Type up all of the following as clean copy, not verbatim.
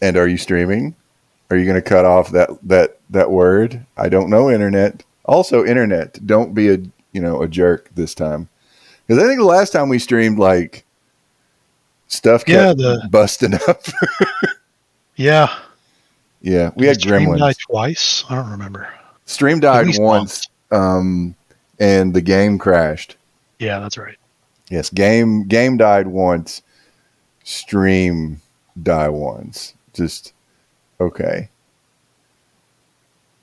And are you streaming? Are you going to cut off that word? I don't know, internet. Also, internet, don't be a jerk this time. Because I think the last time we streamed, like, stuff kept busting up. Yeah. Yeah, we had Stream gremlins. died twice? I don't remember. Stream died once, and the game crashed. Yeah, that's right. Yes, game died once. Stream die once. Just okay.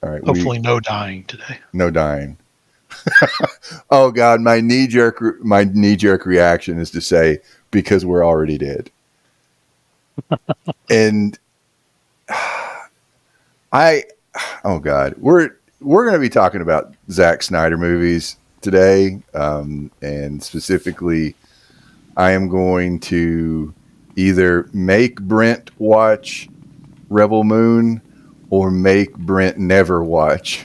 All right. Hopefully, no dying today. No dying. Oh God, my knee jerk reaction is to say because we're already dead. And oh God, we're going to be talking about Zack Snyder movies today, and specifically, I am going to either make Brent watch Rebel Moon or make Brent never watch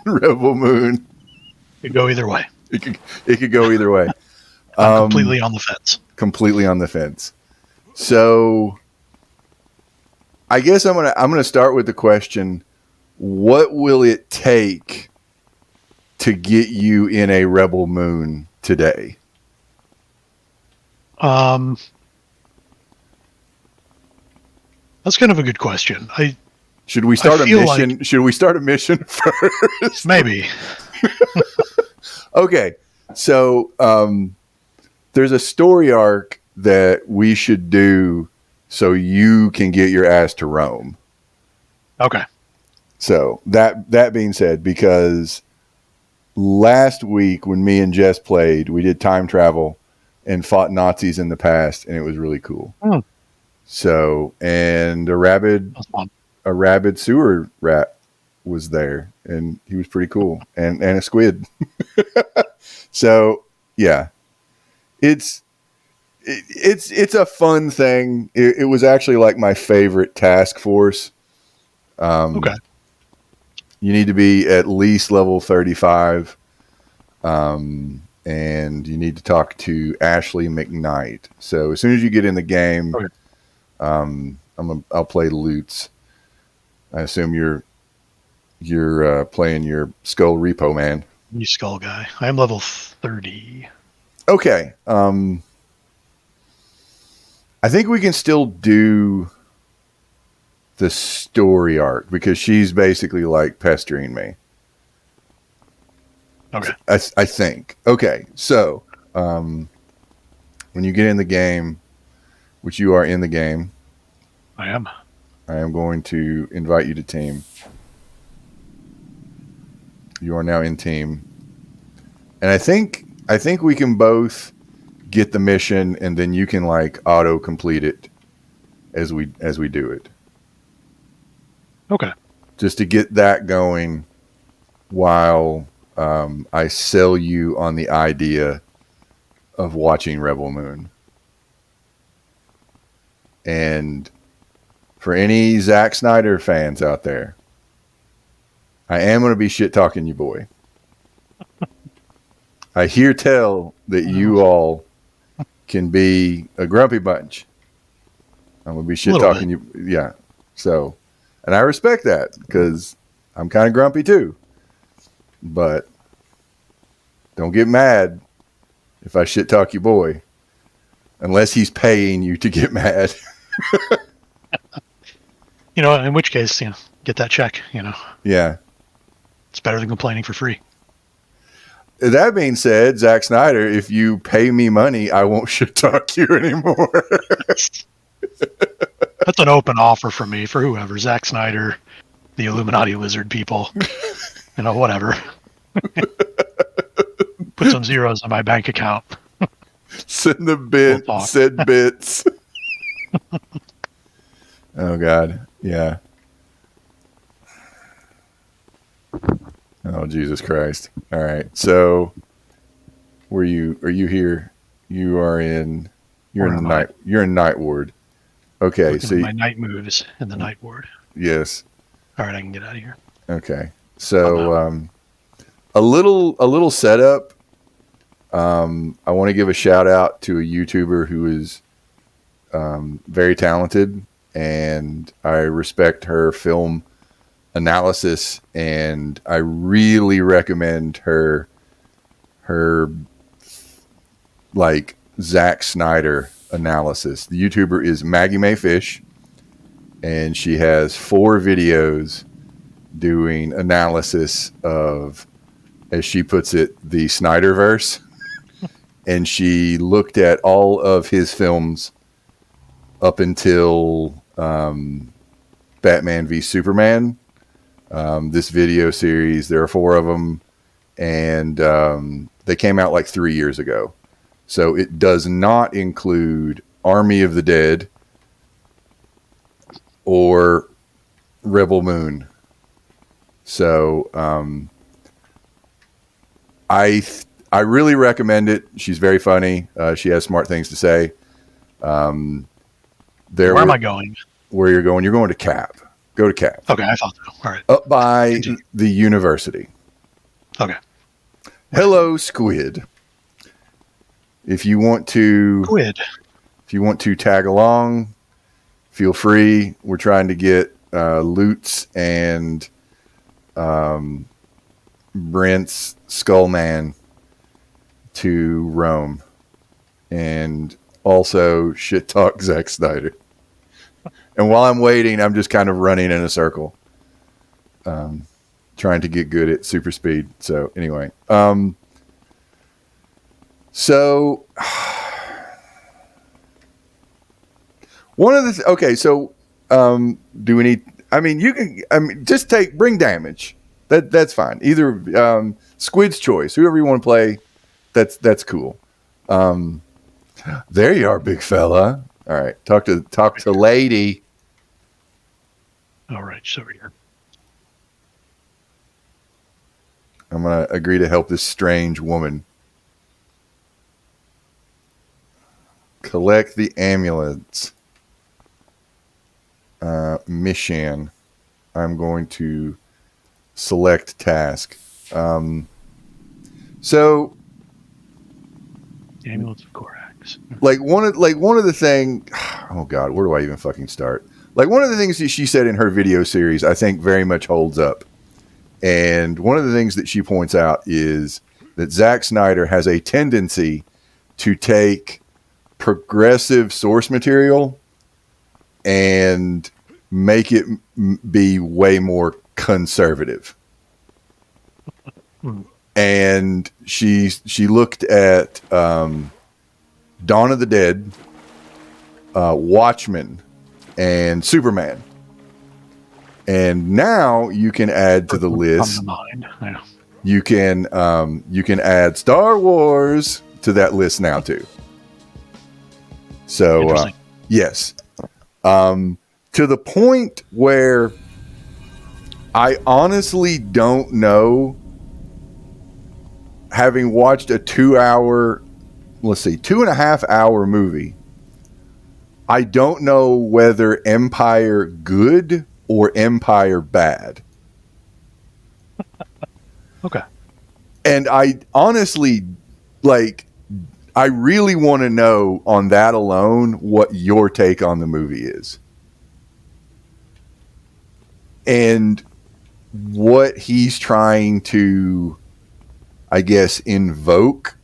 Rebel Moon. It could go either way. It could go either way. I'm completely on the fence. Completely on the fence. So, I guess I'm gonna start with the question: what will it take to get you in a Rebel Moon today? That's kind of a good question. Should we start a mission? Should we start a mission first? Maybe. Okay, so there's a story arc that we should do so you can get your ass to Rome. Okay. So that being said, because last week when me and Jess played, we did time travel and fought Nazis in the past, and it was really cool. Hmm. So, and a rabid sewer rat was there, and he was pretty cool, and a squid. So, yeah, it's a fun thing. It was actually like my favorite task force. Okay. You need to be at least level 35, and you need to talk to Ashley McKnight. So as soon as you get in the game, okay. I'll play Lutz. I assume you're playing your Skull Repo Man. You Skull guy. I am level 30. Okay. I think we can still do the story arc because she's basically like pestering me. Okay. I think. Okay. So, when you get in the game, which you are in the game, I am going to invite you to team. You are now in team. And I think we can both get the mission and then you can like auto complete it as we do it. Okay. Just to get that going while I sell you on the idea of watching Rebel Moon. And for any Zack Snyder fans out there, I am going to be shit talking you, boy. I hear tell that you all can be a grumpy bunch. I'm going to be shit talking you. Yeah. So, and I respect that because I'm kind of grumpy too. But don't get mad if I shit talk you, boy, unless he's paying you to get mad. In which case, get that check, Yeah. It's better than complaining for free. That being said, Zack Snyder, if you pay me money, I won't shit talk you anymore. That's an open offer from me for whoever. Zack Snyder, the Illuminati lizard people, whatever. Put some zeros on my bank account. Send the bit. Send bits. Oh God. Yeah. Oh Jesus Christ. All right. So are you here? You're in the night. You're in Night Ward. Okay. So my night moves in the Night Ward. Yes. All right, I can get out of here. Okay. So a little setup. I want to give a shout out to a YouTuber who is very talented and I respect her film analysis, and I really recommend her like Zack Snyder analysis. The YouTuber is Maggie Mae Fish, and she has 4 videos doing analysis of, as she puts it, the Snyderverse. And she looked at all of his films up until Batman v Superman. This video series, there are 4 of them, and they came out like 3 years ago. So it does not include Army of the Dead or Rebel Moon. So I really recommend it. She's very funny. She has smart things to say. Where am I going? Where you're going? You're going to Cap. Go to Cap. Okay, I thought so. All right. Up by Continue. the university. Okay. Hello, Squid. If you want to tag along, feel free. We're trying to get Lutz and Brent's Skullman to Rome, and also shit talk Zack Snyder. And while I'm waiting, I'm just kind of running in a circle, trying to get good at super speed. So anyway, so one of the do we need? I mean, you can. I mean, just bring damage. That's fine. Either Squid's choice, whoever you want to play. That's cool. There you are, big fella. All right, talk to lady. All right, so here. I'm gonna agree to help this strange woman collect the ambulance mission. I'm going to select task. So Ambulance of Corax. like one of the thing. Oh God, where do I even fucking start? Like one of the things that she said in her video series, I think very much holds up. And one of the things that she points out is that Zack Snyder has a tendency to take progressive source material and make it be way more conservative. And she looked at Dawn of the Dead, Watchmen, and Superman. And now you can add to the list. Yeah. You can add Star Wars to that list now too. So yes, to the point where I honestly don't know. Having watched a 2.5 hour movie, I don't know whether Empire good or Empire bad. Okay. And I honestly, I really want to know on that alone what your take on the movie is. And what he's trying to, I guess, invoke,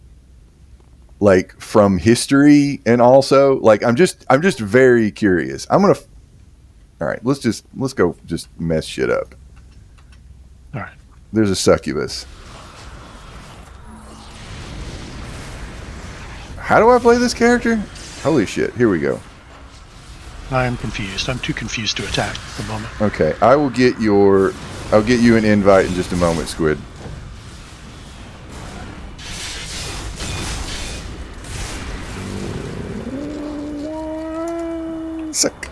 like, from history. And also, like, I'm just very curious. All right, let's go just mess shit up. All right. There's a succubus. How do I play this character? Holy shit, here we go. I'm confused. I'm too confused to attack at the moment. Okay, I'll get you an invite in just a moment, Squid. Sick.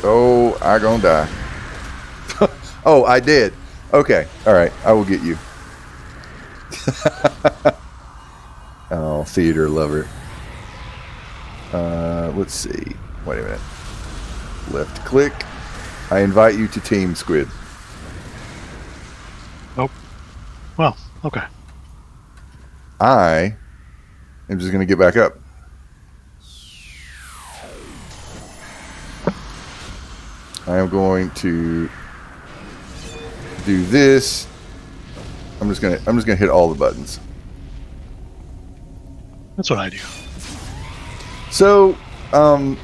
Oh, I gonna die. Oh, I did. Okay, all right, I will get you. Oh, theater lover. Let's see. Wait a minute. Left click. I invite you to Team Squid. Oh. Well, okay. I am just going to get back up. I am going to do this. I'm just gonna hit all the buttons. That's what I do. So, I'm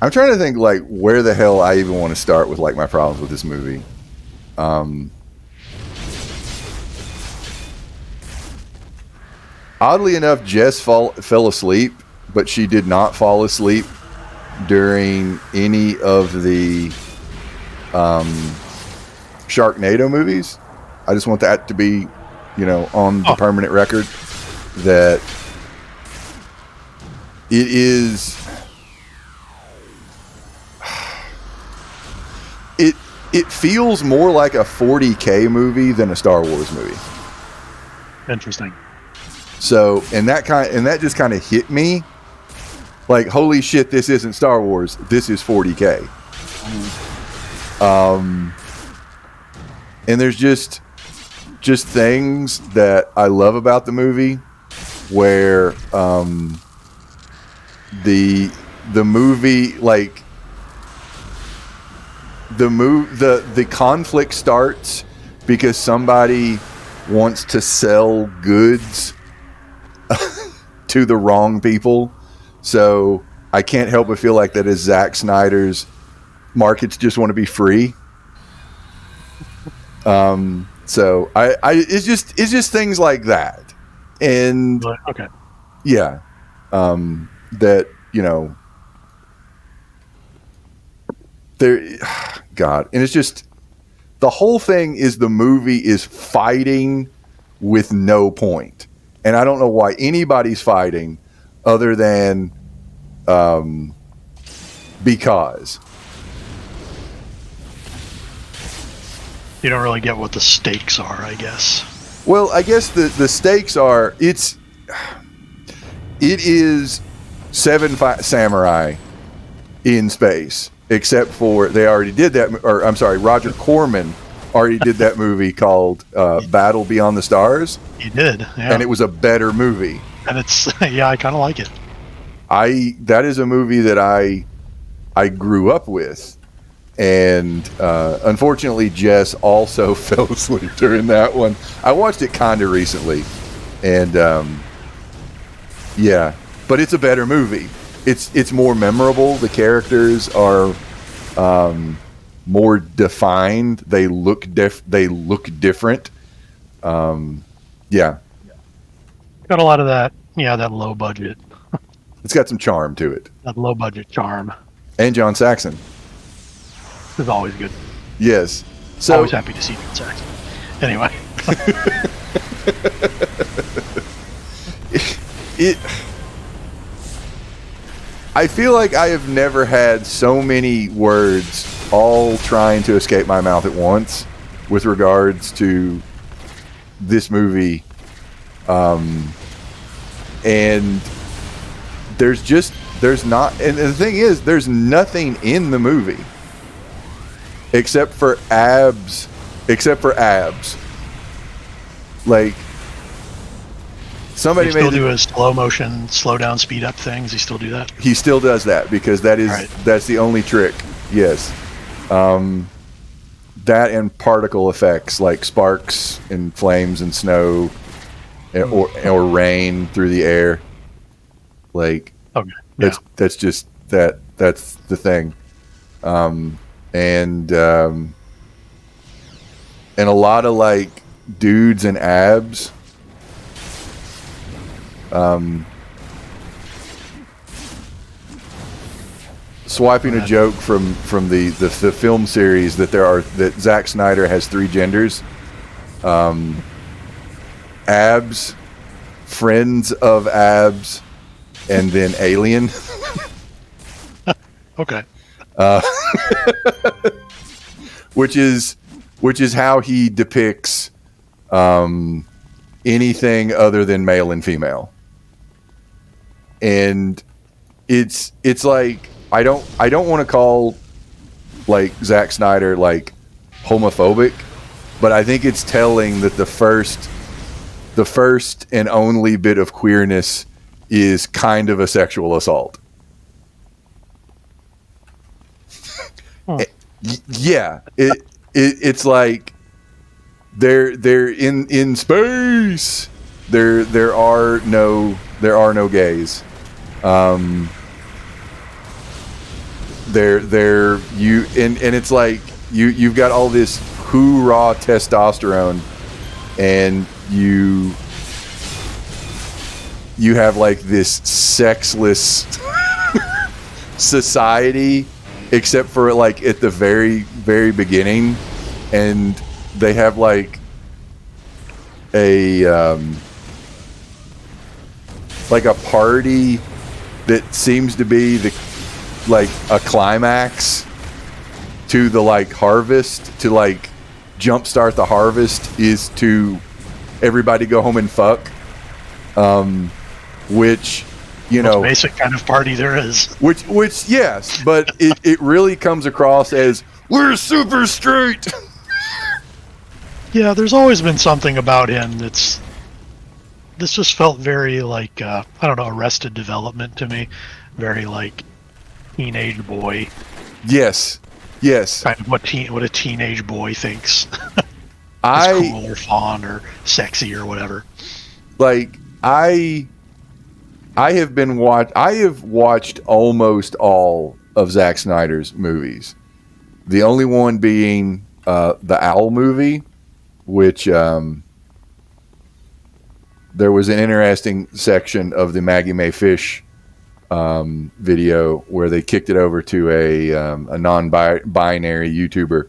trying to think like where the hell I even want to start with like my problems with this movie. Oddly enough, Jess fell asleep, but she did not fall asleep during any of the Sharknado movies. I just want that to be, on the permanent record that it is. It feels more like a 40K movie than a Star Wars movie. Interesting. So, and that just kind of hit me. Like, holy shit, this isn't Star Wars. This is 40K. And there's just things that I love about the movie where the movie, like, the conflict starts because somebody wants to sell goods to the wrong people. So I can't help but feel like that is Zack Snyder's markets just want to be free. So it's just things like that. And okay. Yeah. That, there, God, and it's just the whole thing is the movie is fighting with no point, and I don't know why anybody's fighting other than because you don't really get what the stakes are, I guess. Well, I guess the stakes are it is Seven Samurai in space. Except for they already did that, or I'm sorry, Roger Corman already did that movie called Battle Beyond the Stars. He did, yeah. And it was a better movie. And it's I kind of like it. That is a movie that I grew up with, and unfortunately, Jess also fell asleep during that one. I watched it kind of recently, and yeah, but it's a better movie. It's more memorable. The characters are more defined. They look different. Yeah. Got a lot of that. Yeah, that low budget. It's got some charm to it. That low budget charm. And John Saxon is always good. Yes. So always happy to see John Saxon. Anyway. I feel like I have never had so many words all trying to escape my mouth at once with regards to this movie. And there's not, and the thing is, there's nothing in the movie except for abs. Like, somebody still do his slow motion, slow down, speed up things. He still do that? He still does that because that's the only trick. Yes. That and particle effects like sparks and flames and snow or rain through the air. Like, okay. That's just that's the thing. And a lot of like dudes and abs. Swiping a joke from the film series that Zack Snyder has 3 genders. Abs, friends of abs, and then alien. Okay. Which is how he depicts anything other than male and female. And it's like I don't want to call like Zack Snyder like homophobic, but I think it's telling that the first and only bit of queerness is kind of a sexual assault. Yeah, it's like they're in space. There are no gays. They're you and it's like you've got all this hoorah testosterone, and you have like this sexless society, except for like at the very beginning, and they have like a party that seems to be like a climax to the like harvest, to like jumpstart the harvest, is to everybody go home and fuck, which most basic kind of party there is. Which yes, but it really comes across as we're super straight. Yeah, there's always been something about him this just felt very like I don't know, Arrested Development to me, very like teenage boy. Yes. Kind of what a teenage boy thinks is cool or fun or sexy or whatever. Like I have watched almost all of Zack Snyder's movies. The only one being the Owl movie, which there was an interesting section of the Maggie Mae Fish video where they kicked it over to a non-binary YouTuber,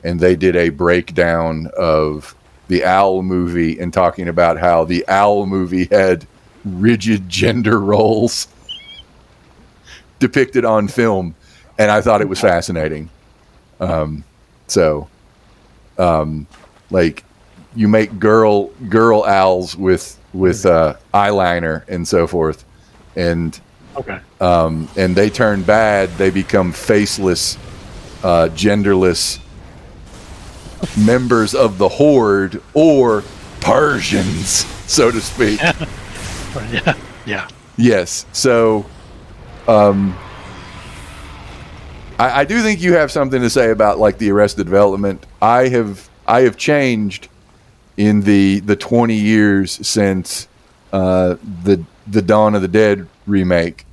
and they did a breakdown of the Owl movie and talking about how the Owl movie had rigid gender roles depicted on film, and I thought it was fascinating. Like you make girl owls with eyeliner and so forth, and and they turn bad. They become faceless, genderless members of the Horde, or Persians, so to speak. Yeah. Yes. So, I do think you have something to say about like the Arrested Development. I have changed in the 20 years since the Dawn of the Dead remake,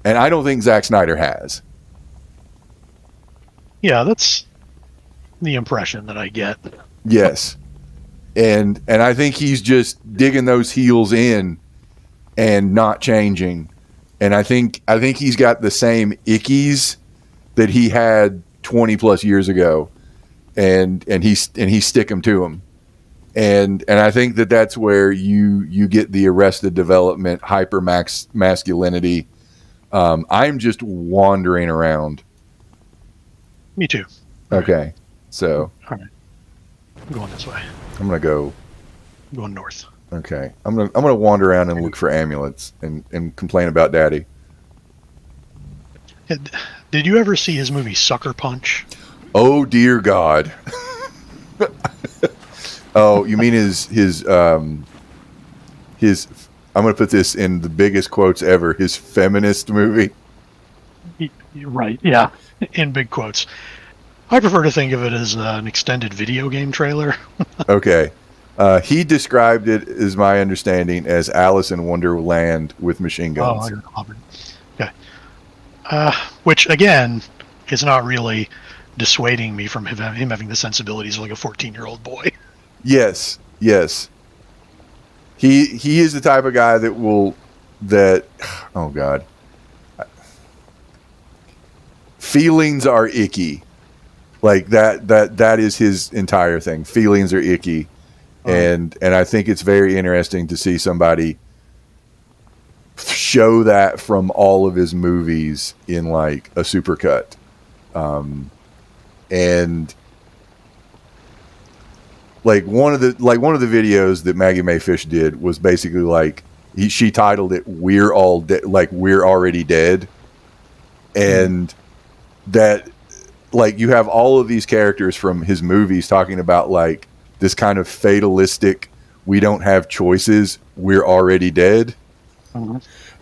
and I don't think Zack Snyder has. Yeah, that's the impression that I get. Yes, and I think he's just digging those heels in and not changing. And I think he's got the same ickies that he had 20 plus years ago, and he stick them to him. And I think that's where you get the Arrested Development hyper masculinity. I'm just wandering around. Me too. Okay, so all right, I'm going this way. I'm gonna go. I'm going north. Okay, I'm gonna wander around and look for amulets and complain about Daddy. Did you ever see his movie Sucker Punch? Oh dear God. Oh, you mean his I'm going to put this in the biggest quotes ever, his feminist movie? Right, yeah, in big quotes. I prefer to think of it as an extended video game trailer. Okay. He described it, as my understanding, as Alice in Wonderland with machine guns. Oh, okay. Which, again, is not really dissuading me from him having the sensibilities of like a 14-year-old boy. Yes. He is the type of guy that oh God. Feelings are icky. Like that is his entire thing. Feelings are icky. And I think it's very interesting to see somebody show that from all of his movies in like a supercut. And like one of the videos that Maggie Mae Fish did was basically like she titled it "We're All Dead," like we're already dead, and that like you have all of these characters from his movies talking about like this kind of fatalistic, we don't have choices, we're already dead.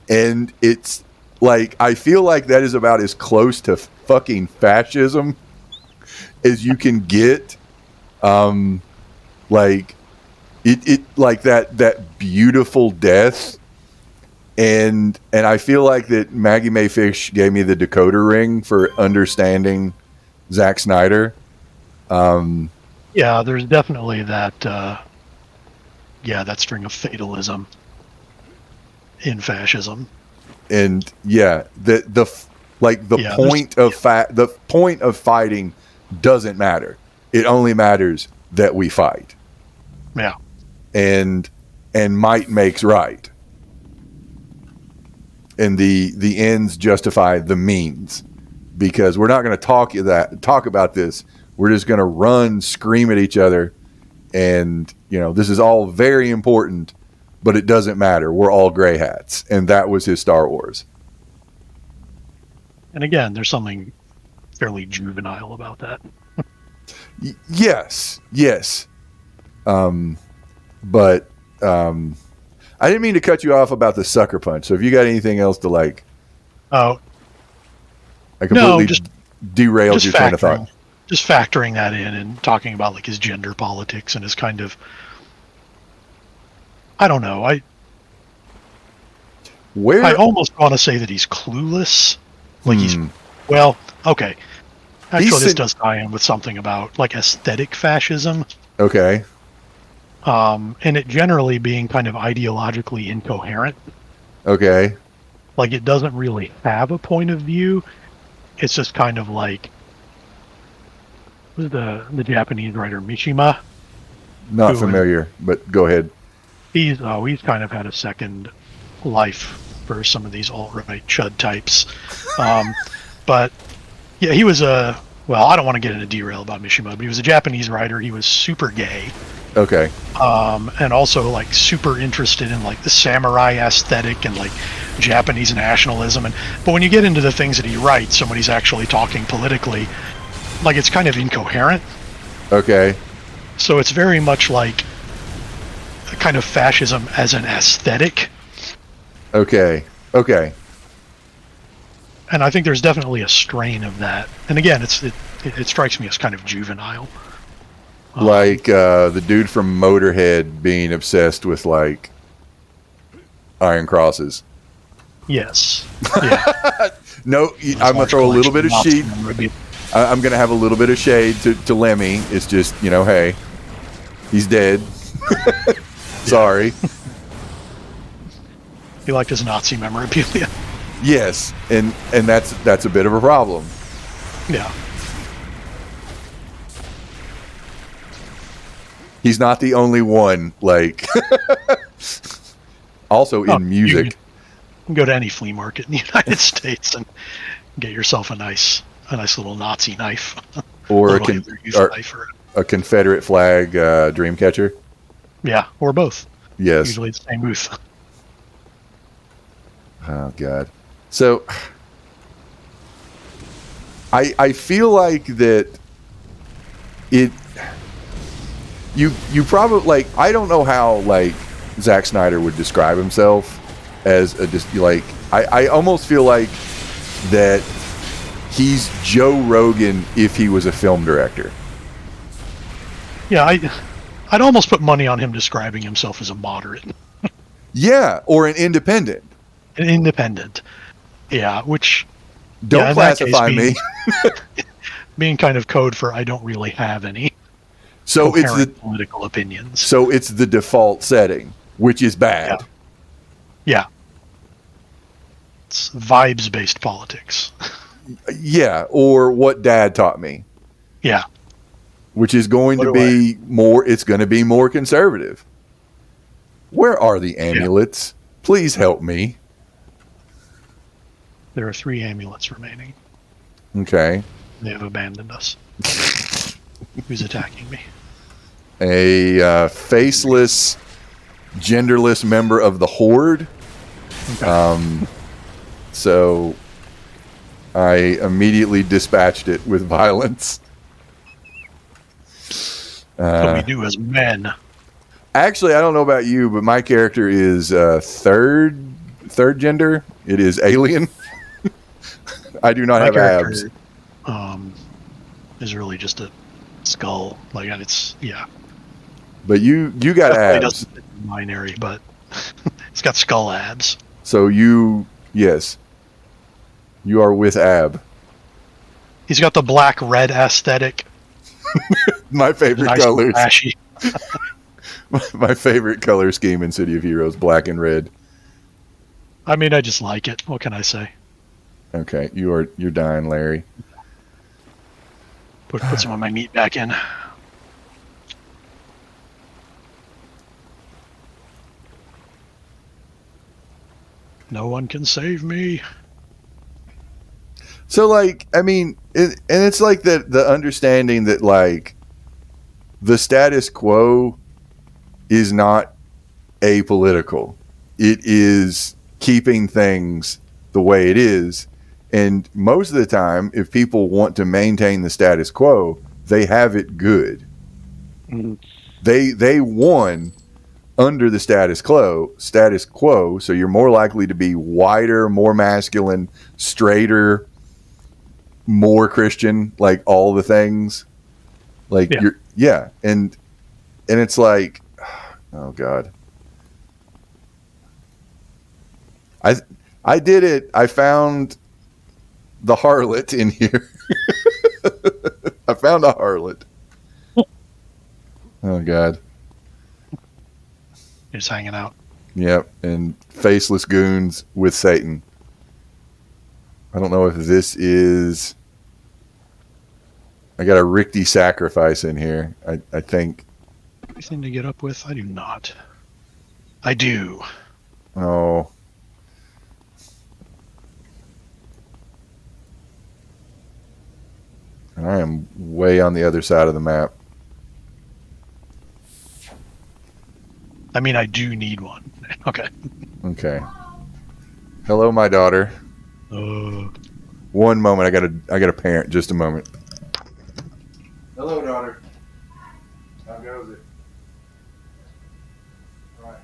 And it's like, I feel like that is about as close to fucking fascism as you can get. Like it like that beautiful death. And I feel like that Maggie Mae Fish gave me the decoder ring for understanding Zack Snyder. Yeah, there's definitely that. That string of fatalism in fascism. And the point of fighting doesn't matter. It only matters that we fight. Yeah. And might makes right. And the ends justify the means, because we're not going to talk about this. We're just going to run, scream at each other, and this is all very important, but it doesn't matter. We're all gray hats, and that was his Star Wars. And again, there's something fairly juvenile about that. Yes. But I didn't mean to cut you off about the sucker punch. So if you got anything else to like, oh, I completely derailed your train of thought. Just factoring that in and talking about like his gender politics and his kind of, I don't know. I almost want to say that he's clueless. Like okay. Actually, this does tie in with something about like aesthetic fascism. Okay. And it generally being kind of ideologically incoherent. Okay. Like it doesn't really have a point of view. It's just kind of like, who's the Japanese writer Mishima? Not familiar, but go ahead. He's kind of had a second life for some of these alt-right chud types. But yeah, he was I don't want to get into derail about Mishima, but he was a Japanese writer. He was super gay. Okay. And also like super interested in like the samurai aesthetic and like Japanese nationalism. But when you get into the things that he writes and when he's actually talking politically, like it's kind of incoherent. Okay. So it's very much like a kind of fascism as an aesthetic. Okay. And I think there's definitely a strain of that. And again, it strikes me as kind of juvenile. Like the dude from Motorhead being obsessed with like iron crosses. Yes. Yeah. No, I'm gonna throw a little bit of shade. I'm gonna have a little bit of shade to Lemmy. It's just hey, he's dead. Sorry. He liked his Nazi memorabilia. Yes, and that's a bit of a problem. Yeah. He's not the only one. Like, also in music, you can go to any flea market in the United States and get yourself a nice little Nazi knife, or a Confederate flag dream catcher. Yeah, or both. Yes, usually the same booth. Oh God. So I feel like that you probably like, I don't know how like Zack Snyder would describe himself as I almost feel like that he's Joe Rogan if he was a film director. Yeah, I'd almost put money on him describing himself as a moderate. Yeah, or an independent. An independent. Yeah, which... Don't classify me. Being kind of code for I don't really have any it's the political opinions. So it's the default setting, which is bad. Yeah. It's vibes-based politics. Yeah, or what Dad taught me. Yeah. Which is going to be it's going to be more conservative. Where are the amulets? Yeah. Please help me. There are 3 amulets remaining. Okay. They have abandoned us. Who's attacking me? A faceless, genderless member of the Horde. Okay. So I immediately dispatched it with violence. What we do as men. Actually, I don't know about you, but my character is third third gender. It is alien. I do not My have character, abs. is really just a skull. Like, and it's But you got definitely abs. doesn't fit the binary, but it's got skull abs. So yes, you are with ab. He's got the black-red aesthetic. My favorite Nice and colors. flashy. My favorite color scheme in City of Heroes, black and red. I mean, I just like it. What can I say? Okay, you're dying, Larry. Put some of my meat back in. No one can save me. So, like, I mean, and it's like the understanding that, like, the status quo is not apolitical. It is keeping things the way it is. And most of the time, if people want to maintain the status quo, they have it good. Mm-hmm. They won under the status quo, so you're more likely to be whiter, more masculine, straighter, more Christian, like all the things. Like and it's like, oh God. I did it. I found the harlot in here. I found a harlot. Oh God. Just hanging out. Yep, and faceless goons with Satan. I don't know if this is. I got a Richter sacrifice in here. I think. Anything to get up with? I do not. I do. Oh. I am way on the other side of the map. I mean, I do need one. Okay. Okay. Hello, my daughter. One moment. I got a parent. Just a moment. Hello, daughter. How goes it? All right.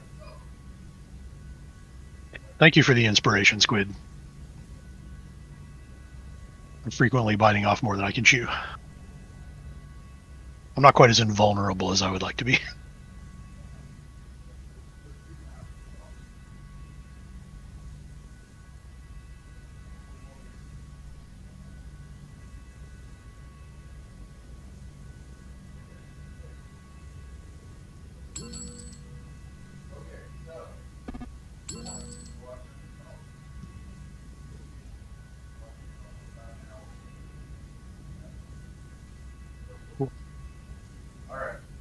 Thank you for the inspiration, Squid. I'm frequently biting off more than I can chew. I'm not quite as invulnerable as I would like to be.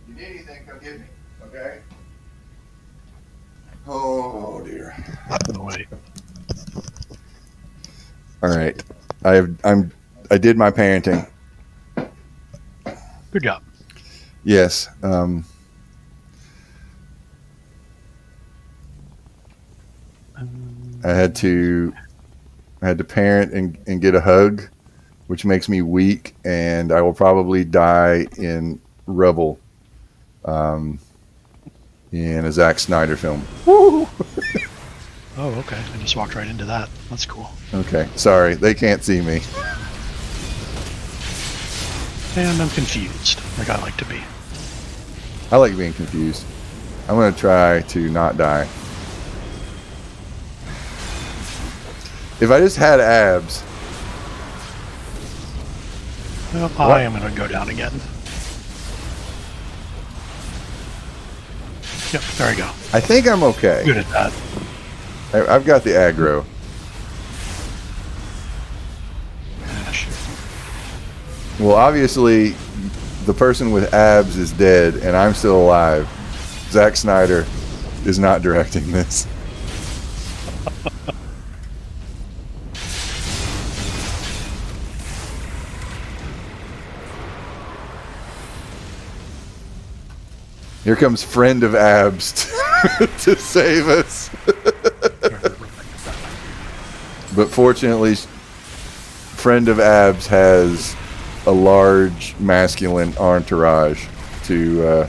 You need anything, come get me. Okay? Oh dear. Oh, wait. All right. I did my parenting. Good job. Yes. I had to parent and get a hug, which makes me weak, and I will probably die in rubble. In a Zack Snyder film. Woo! Oh, okay. I just walked right into that. That's cool. Okay, sorry, they can't see me. And I'm confused, like I like to be. I like being confused. I'm going to try to not die. If I just had abs. Well, I am going to go down again. Yep, there we go. I think I'm okay. Good at that. I've got the aggro. Ah, shit. Well, obviously, the person with abs is dead, and I'm still alive. Zack Snyder is not directing this. Here comes friend of abs to save us. But fortunately, friend of abs has a large masculine entourage to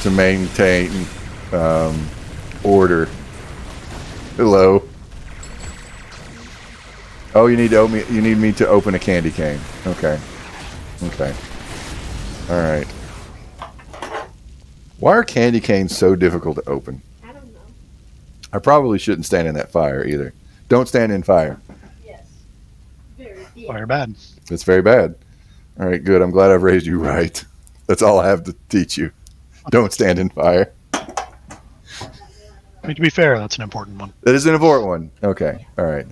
maintain order. Hello. Oh, you need me to open a candy cane. Okay. Okay. All right. Why are candy canes so difficult to open? I don't know. I probably shouldn't stand in that fire either. Don't stand in fire. Yes. Very deep. Fire bad. It's very bad. All right, good. I'm glad I've raised you right. That's all I have to teach you. Don't stand in fire. I mean, to be fair, that's an important one. That is an important one. Okay. All right.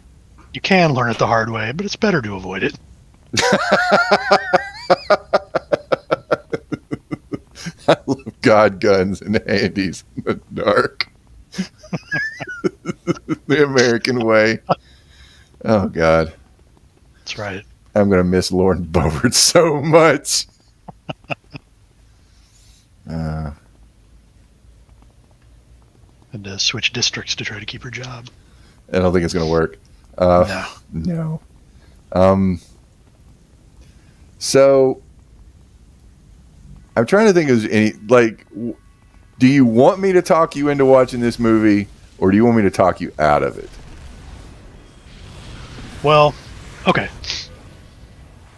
You can learn it the hard way, but it's better to avoid it. I love God guns and handies in the dark. The American way. Oh, God. That's right. I'm going to miss Lauren Boebert so much. Had to switch districts to try to keep her job. I don't think it's going to work. No. So I'm trying to think of any, like, do you want me to talk you into watching this movie, or do you want me to talk you out of it? Well, okay.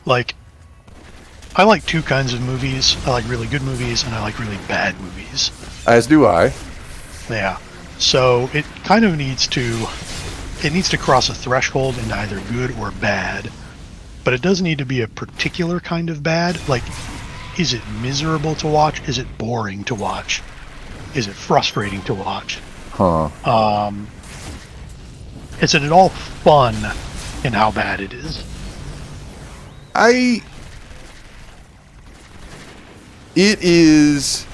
Like, I like two kinds of movies. I like really good movies, and I like really bad movies. As do I. Yeah. So it kind of needs to cross a threshold into either good or bad. But it doesn't need to be a particular kind of bad. Like, is it miserable to watch? Is it boring to watch? Is it frustrating to watch? Huh. Is it at all fun in how bad it is? It is,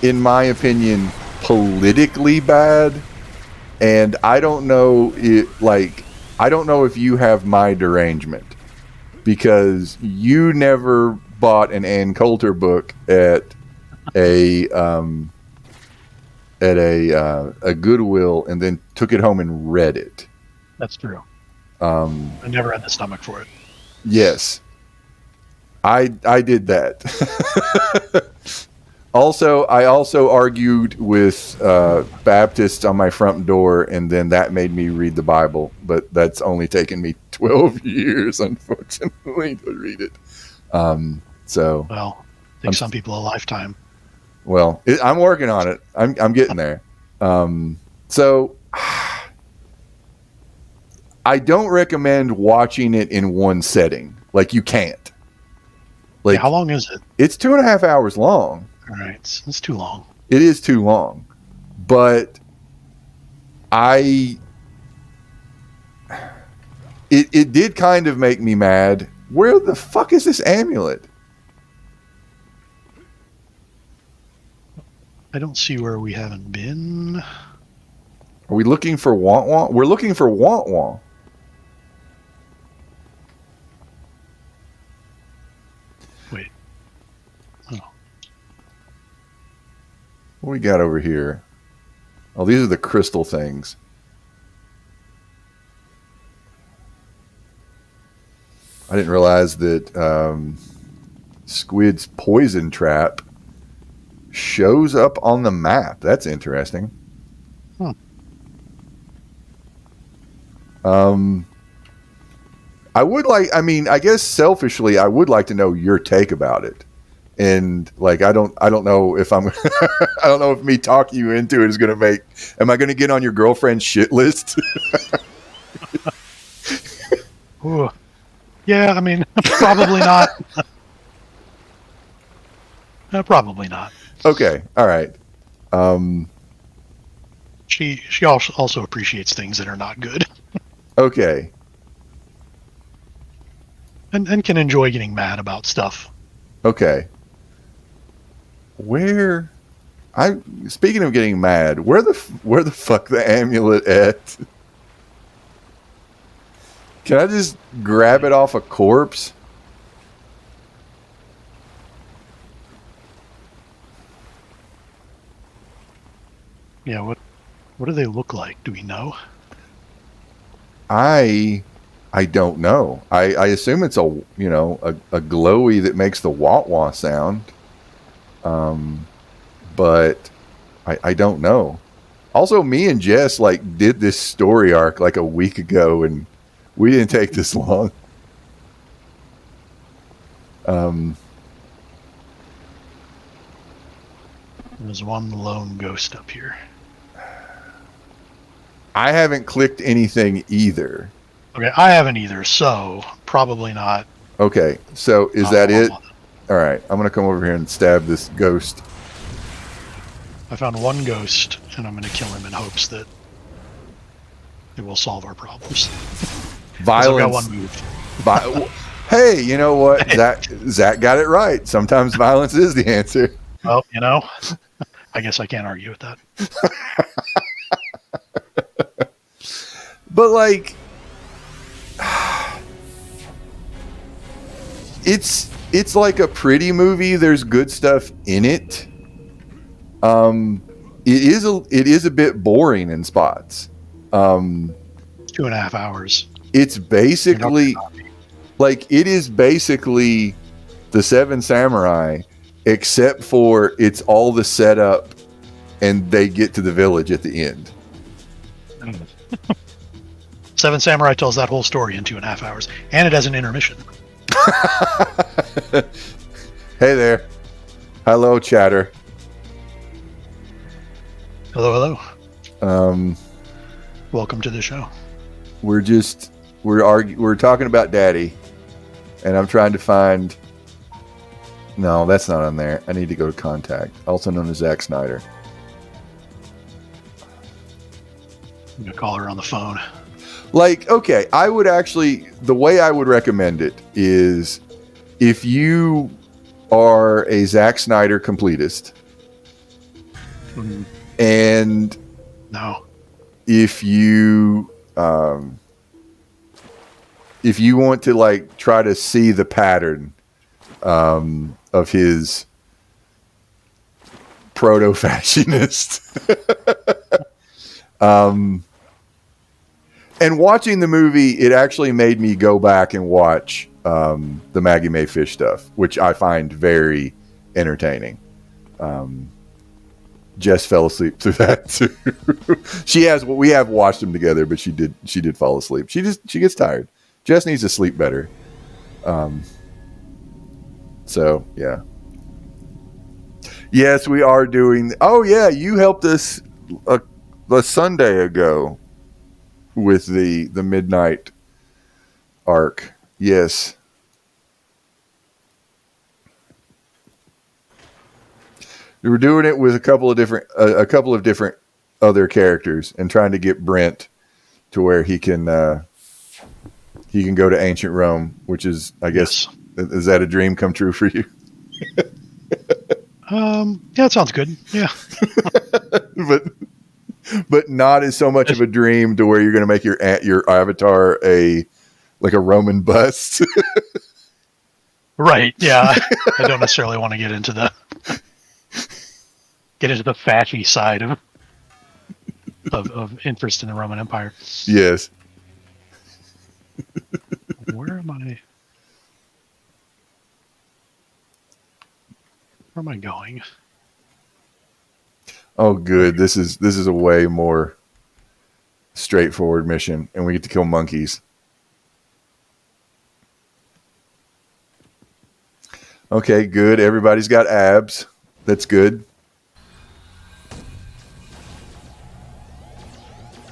in my opinion, politically bad, and I don't know I don't know if you have my derangement, because you never bought an Ann Coulter book at a Goodwill and then took it home and read it. That's true. I never had the stomach for it. Yes. I did that. I also argued with Baptists on my front door, and then that made me read the Bible. But that's only taken me 12 years, unfortunately, to read it. So, well, I think some people a lifetime. Well, I'm working on it. I'm getting there. So, I don't recommend watching it in one setting. Like, you can't. Like, how long is it? It's 2.5 hours long. All right, it's too long. It is too long, but it did kind of make me mad. Where the fuck is this amulet? I don't see where we haven't been. Are we looking for Want Want? We're looking for Want Want. Wait. Oh. What we got over here? Oh, these are the crystal things. I didn't realize that Squid's poison trap shows up on the map. That's interesting. Huh. I guess selfishly, I would like to know your take about it. And like, I don't know if I'm, I don't know if me talking you into it is going to make, am I going to get on your girlfriend's shit list? Ooh. Yeah, I mean, probably not. Probably not. Okay. All right. She also appreciates things that are not good. Okay. And can enjoy getting mad about stuff. Okay. Speaking of getting mad, where the fuck the amulet at? Can I just grab it off a corpse? Yeah, what do they look like? Do we know? I don't know. I assume it's a glowy that makes the wah wah sound. But I don't know. Also, me and Jess like did this story arc like a week ago, and we didn't take this long. There's one lone ghost up here. I haven't clicked anything either. Okay, I haven't either, so probably not. Okay, so is not that it? one. All right, I'm gonna come over here and stab this ghost. I found one ghost, and I'm going to kill him in hopes that it will solve our problems. 'Cause I've got Violence. one moved. Hey, you know what? Zack got it right. Sometimes violence is the answer. Well, I guess I can't argue with that. But like, it's like a pretty movie. There's good stuff in it. It is a bit boring in spots. 2.5 hours. It's basically like it is basically the Seven Samurai, except for it's all the setup, and they get to the village at the end. Seven Samurai tells that whole story in 2.5 hours, and it has an intermission. Hey there, hello, chatter. Hello. Welcome to the show. We're talking about Daddy, and I'm trying to find. No, that's not on there. I need to go to contact, also known as Zack Snyder. I'm gonna call her on the phone. Like, okay, I would actually, the way I would recommend it is if you are a Zack Snyder completist, and No. if you want to like try to see the pattern of his proto-fascist and watching the movie, it actually made me go back and watch the Maggie Mae Fish stuff, which I find very entertaining. Jess fell asleep through that too. We have watched them together, but she did fall asleep. She gets tired. Jess needs to sleep better. So yeah. Yes, we are doing. Oh yeah, you helped us a Sunday ago with the Midnight arc. Yes. We were doing it with a couple of different other characters and trying to get Brent to where he can go to ancient Rome, which is, I guess, is that a dream come true for you? Yeah, it sounds good. Yeah. but not as so much of a dream to where you're going to make your avatar a Roman bust. Right. Yeah. I don't necessarily want to get into the fashy side of interest in the Roman Empire. Yes. Where am I? Where am I going? Oh, good. This is a way more straightforward mission, and we get to kill monkeys. Okay, good. Everybody's got abs. That's good.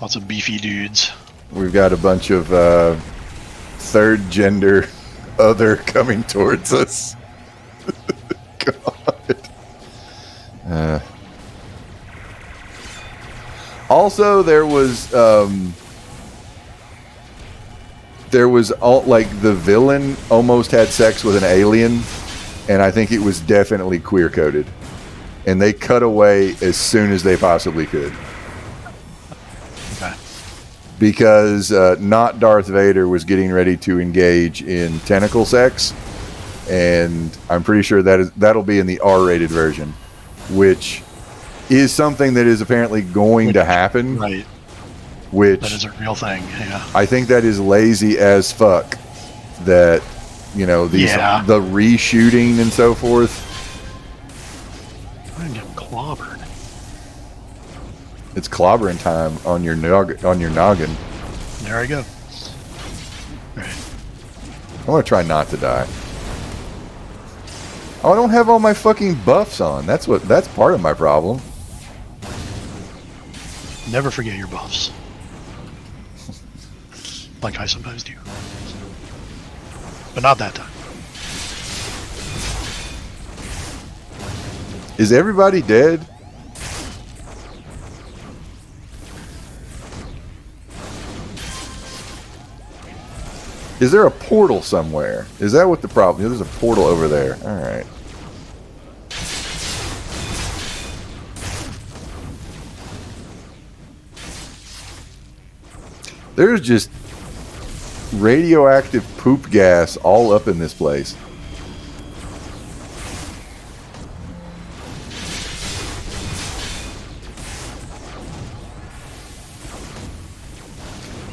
Lots of beefy dudes. We've got a bunch of third gender other coming towards us. God. Also, there was all like the villain almost had sex with an alien, and I think it was definitely queer coded, and they cut away as soon as they possibly could. Okay. Because not Darth Vader was getting ready to engage in tentacle sex, and I'm pretty sure that'll be in the R-rated version, which is something that is apparently going to happen. Right. Which that is a real thing. Yeah. I think that is lazy as fuck. That the reshooting and so forth. I'm getting clobbered. It's clobbering time on your noggin. There I go. All right. I want to try not to die. Oh, I don't have all my fucking buffs on. That's part of my problem. Never forget your buffs. Like I sometimes do. But not that time. Is everybody dead? Is there a portal somewhere? Is that what the problem is? There's a portal over there. Alright. There's just radioactive poop gas all up in this place.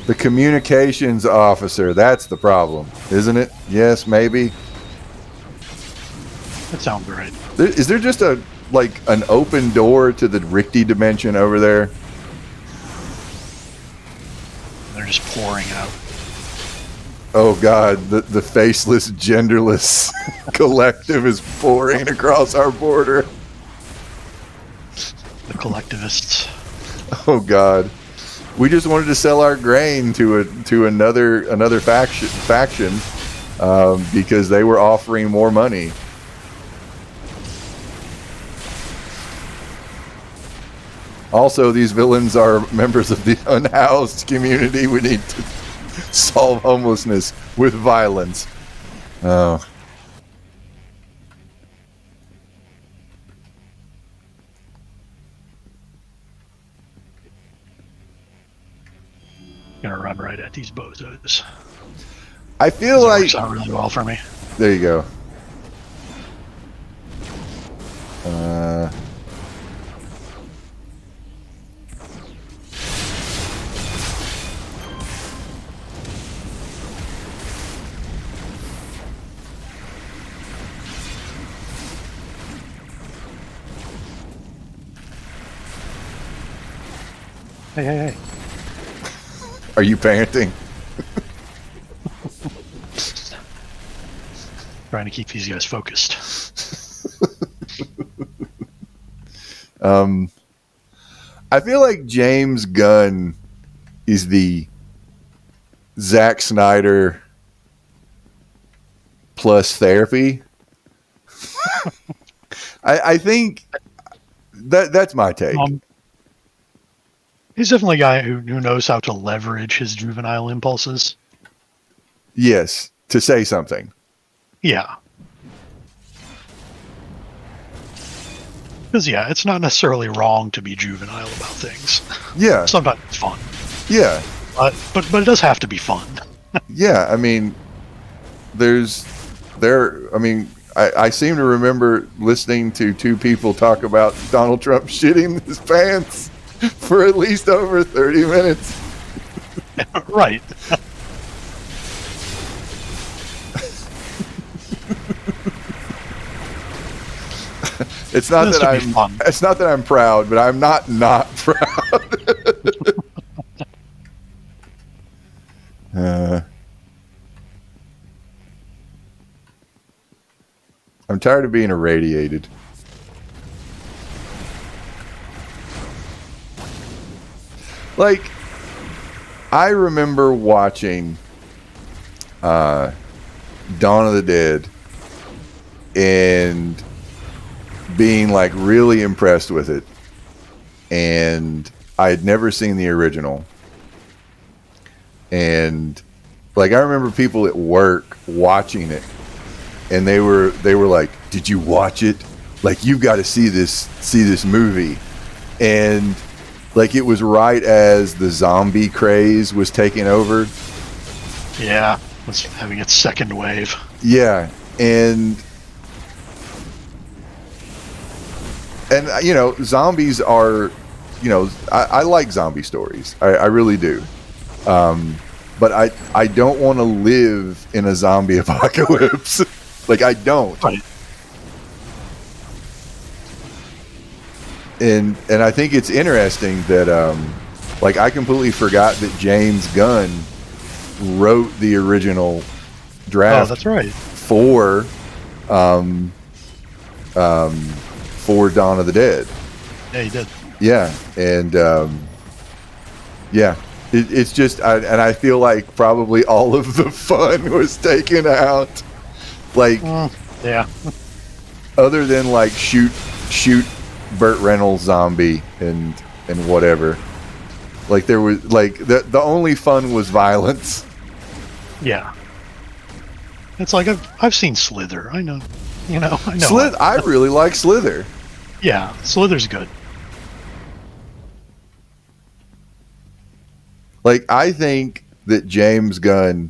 The communications officer, that's the problem, isn't it? Yes, maybe. That sounds right. Is there just an open door to the Richte dimension over there? They're just pouring out. Oh God, the faceless, genderless collective is pouring across our border. The collectivists. Oh God. We just wanted to sell our grain to another faction because they were offering more money. Also, these villains are members of the unhoused community. We need to solve homelessness with violence. Oh. Gonna run right at these bozos. I feel That like works out really well for me. there you go. Hey. Are you parenting? Trying to keep these guys focused. I feel like James Gunn is the Zack Snyder plus therapy. I think that's my take. He's definitely a guy who knows how to leverage his juvenile impulses. Yes, to say something. Yeah. Because, yeah, it's not necessarily wrong to be juvenile about things. Yeah. Sometimes it's fun. Yeah. But it does have to be fun. Yeah, I mean, I seem to remember listening to two people talk about Donald Trump shitting his pants for at least over 30 minutes. Right. It's not that I'm proud, but I'm not proud. I'm tired of being irradiated. Like, I remember watching Dawn of the Dead and being like really impressed with it, and I had never seen the original, and like I remember people at work watching it, and they were like, "Did you watch it? Like, you've got to see this movie," and like it was right as the zombie craze was taking over. Yeah, was having its second wave. Yeah, and you know, zombies are, you know, I like zombie stories. I really do. But I don't want to live in a zombie apocalypse. Like, I don't. Right. and I think it's interesting that like I completely forgot that James Gunn wrote the original draft. Oh, that's right. For Dawn of the Dead. Yeah, he did. Yeah, and yeah, it's just, I feel like probably all of the fun was taken out. Like, Yeah. other than like shoot Burt Reynolds zombie and whatever. Like there was like the only fun was violence. Yeah. It's like I've seen Slither. I know. I know. I really like Slither. Yeah, Slither's good. Like, I think that James Gunn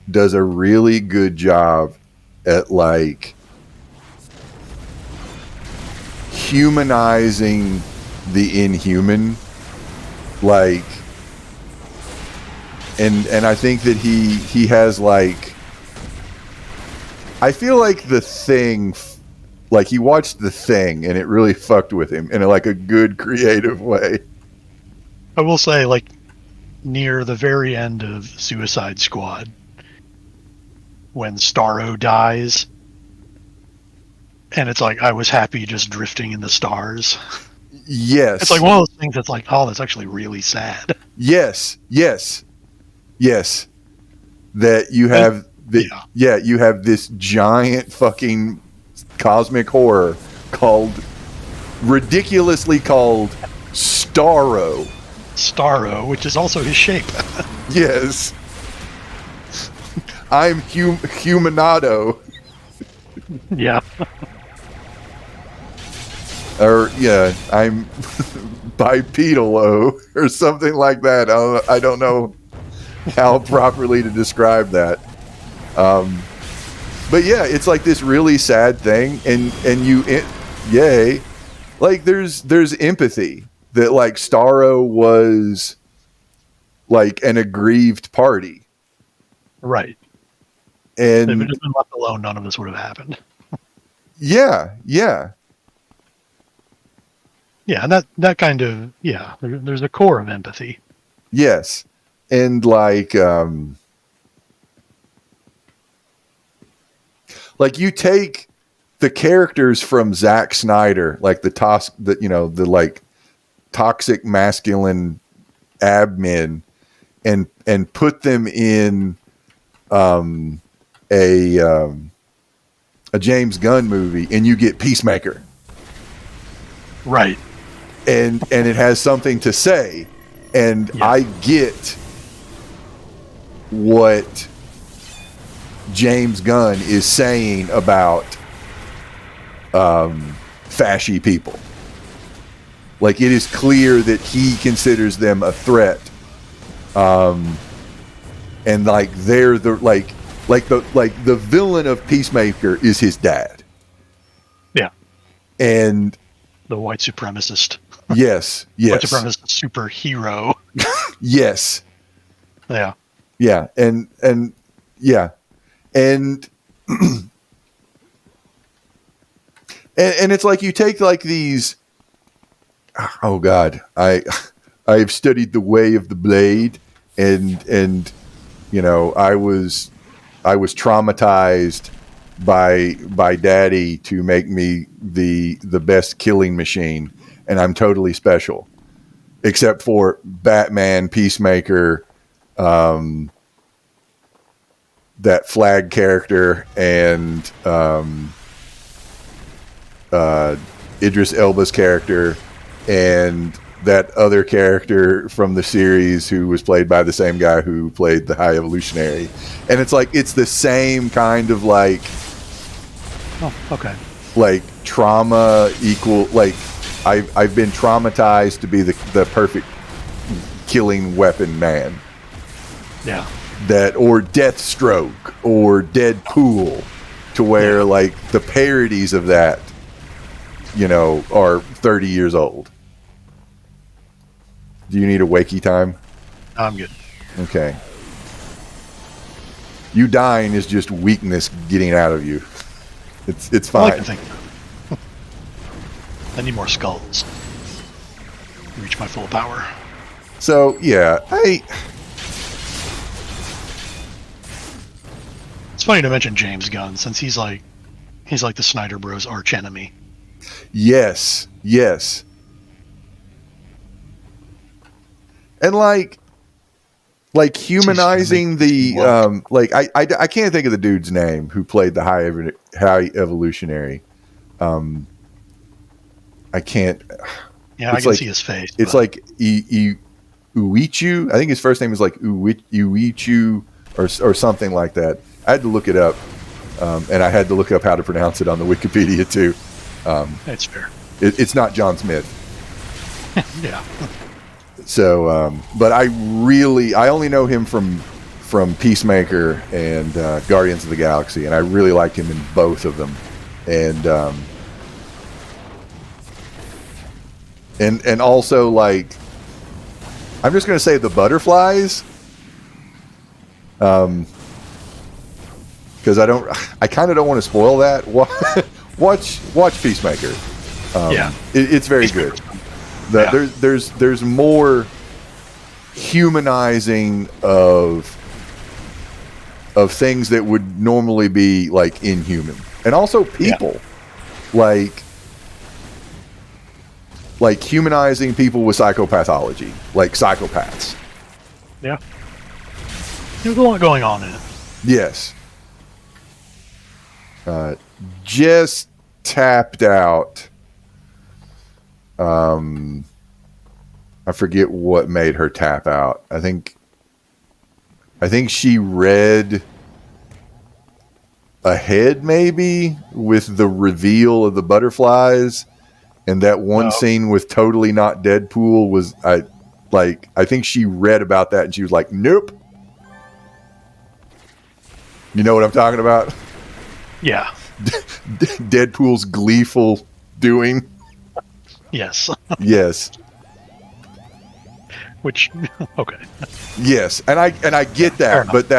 does a really good job at like humanizing the inhuman. Like, and I think that he has like, I feel like The Thing, like he watched The Thing and it really fucked with him in like a good creative way. I will say, like, near the very end of Suicide Squad, when Starro dies, and it's like I was happy just drifting in the stars. Yes. It's like one of those things that's like, oh, that's actually really sad. Yes. That you have you have this giant fucking cosmic horror ridiculously called Starro. Starro, which is also his shape. Yes. I'm Humanado. Yeah. Or, yeah, I'm bipedalo or something like that. I don't know how properly to describe that. But yeah, it's like this really sad thing, and yay, like there's empathy that like Starro was like an aggrieved party, Right. and If it had been left alone, none of this would have happened. yeah, And that kind of, there's a core of empathy. yes, and like you take the characters from Zack Snyder, like the like toxic masculine admin, and put them in a James Gunn movie, and you get Peacemaker. Right. And it has something to say, and Yeah. I get what James Gunn is saying about fashy people. Like, it is clear that he considers them a threat, and like they're the the villain of Peacemaker is his dad. Yeah. And The white supremacist. yes, White supremacist superhero. yes, Yeah. yeah, and yeah, and and it's like you take like these. Oh God, I've studied the way of the blade, and you know I was traumatized by Daddy to make me the best killing machine, and I'm totally special, except for Batman, Peacemaker, that Flag character, and Idris Elba's character, and that other character from the series who was played by the same guy who played the High Evolutionary. And it's like, it's the same kind of like, Oh, okay. like trauma equal, like I've been traumatized to be the perfect killing weapon man. Yeah. That, or Deathstroke, or Deadpool, to where like the parodies of that, you know, are 30 years old. Do you need a wakey time? I'm good. Okay. You dying is just weakness getting out of you. It's I fine. like to think. I need more skulls. reach my full power. So yeah, It's funny to mention James Gunn since he's like the Snyder Bros' arch enemy. yes, and like humanizing the I can't think of the dude's name who played the high evolutionary. I can't. Yeah, I can see his face. It's like Uichu. I think his first name is like Uichu or something like that. I had to look it up, and I had to look up how to pronounce it on the Wikipedia too. That's fair. It's not John Smith. Yeah. So, but I only know him from Peacemaker and Guardians of the Galaxy, and I really liked him in both of them, and also like, I'm just gonna say the butterflies, because I kind of don't want to spoil that. Watch Peacemaker. Yeah, it's very good. There's more humanizing of things that would normally be like inhuman, and also people, like humanizing people with psychopathology, like psychopaths. Yeah, there's a lot going on in it. Yes. Just tapped out. I forget what made her tap out. I think she read ahead maybe with the reveal of the butterflies, and that one scene with Totally Not Deadpool was I think she read about that and she was like, nope. You know what I'm talking about? Yeah. Deadpool's gleeful doing. Yes. Yes. Which, okay. Yes, and I get that, but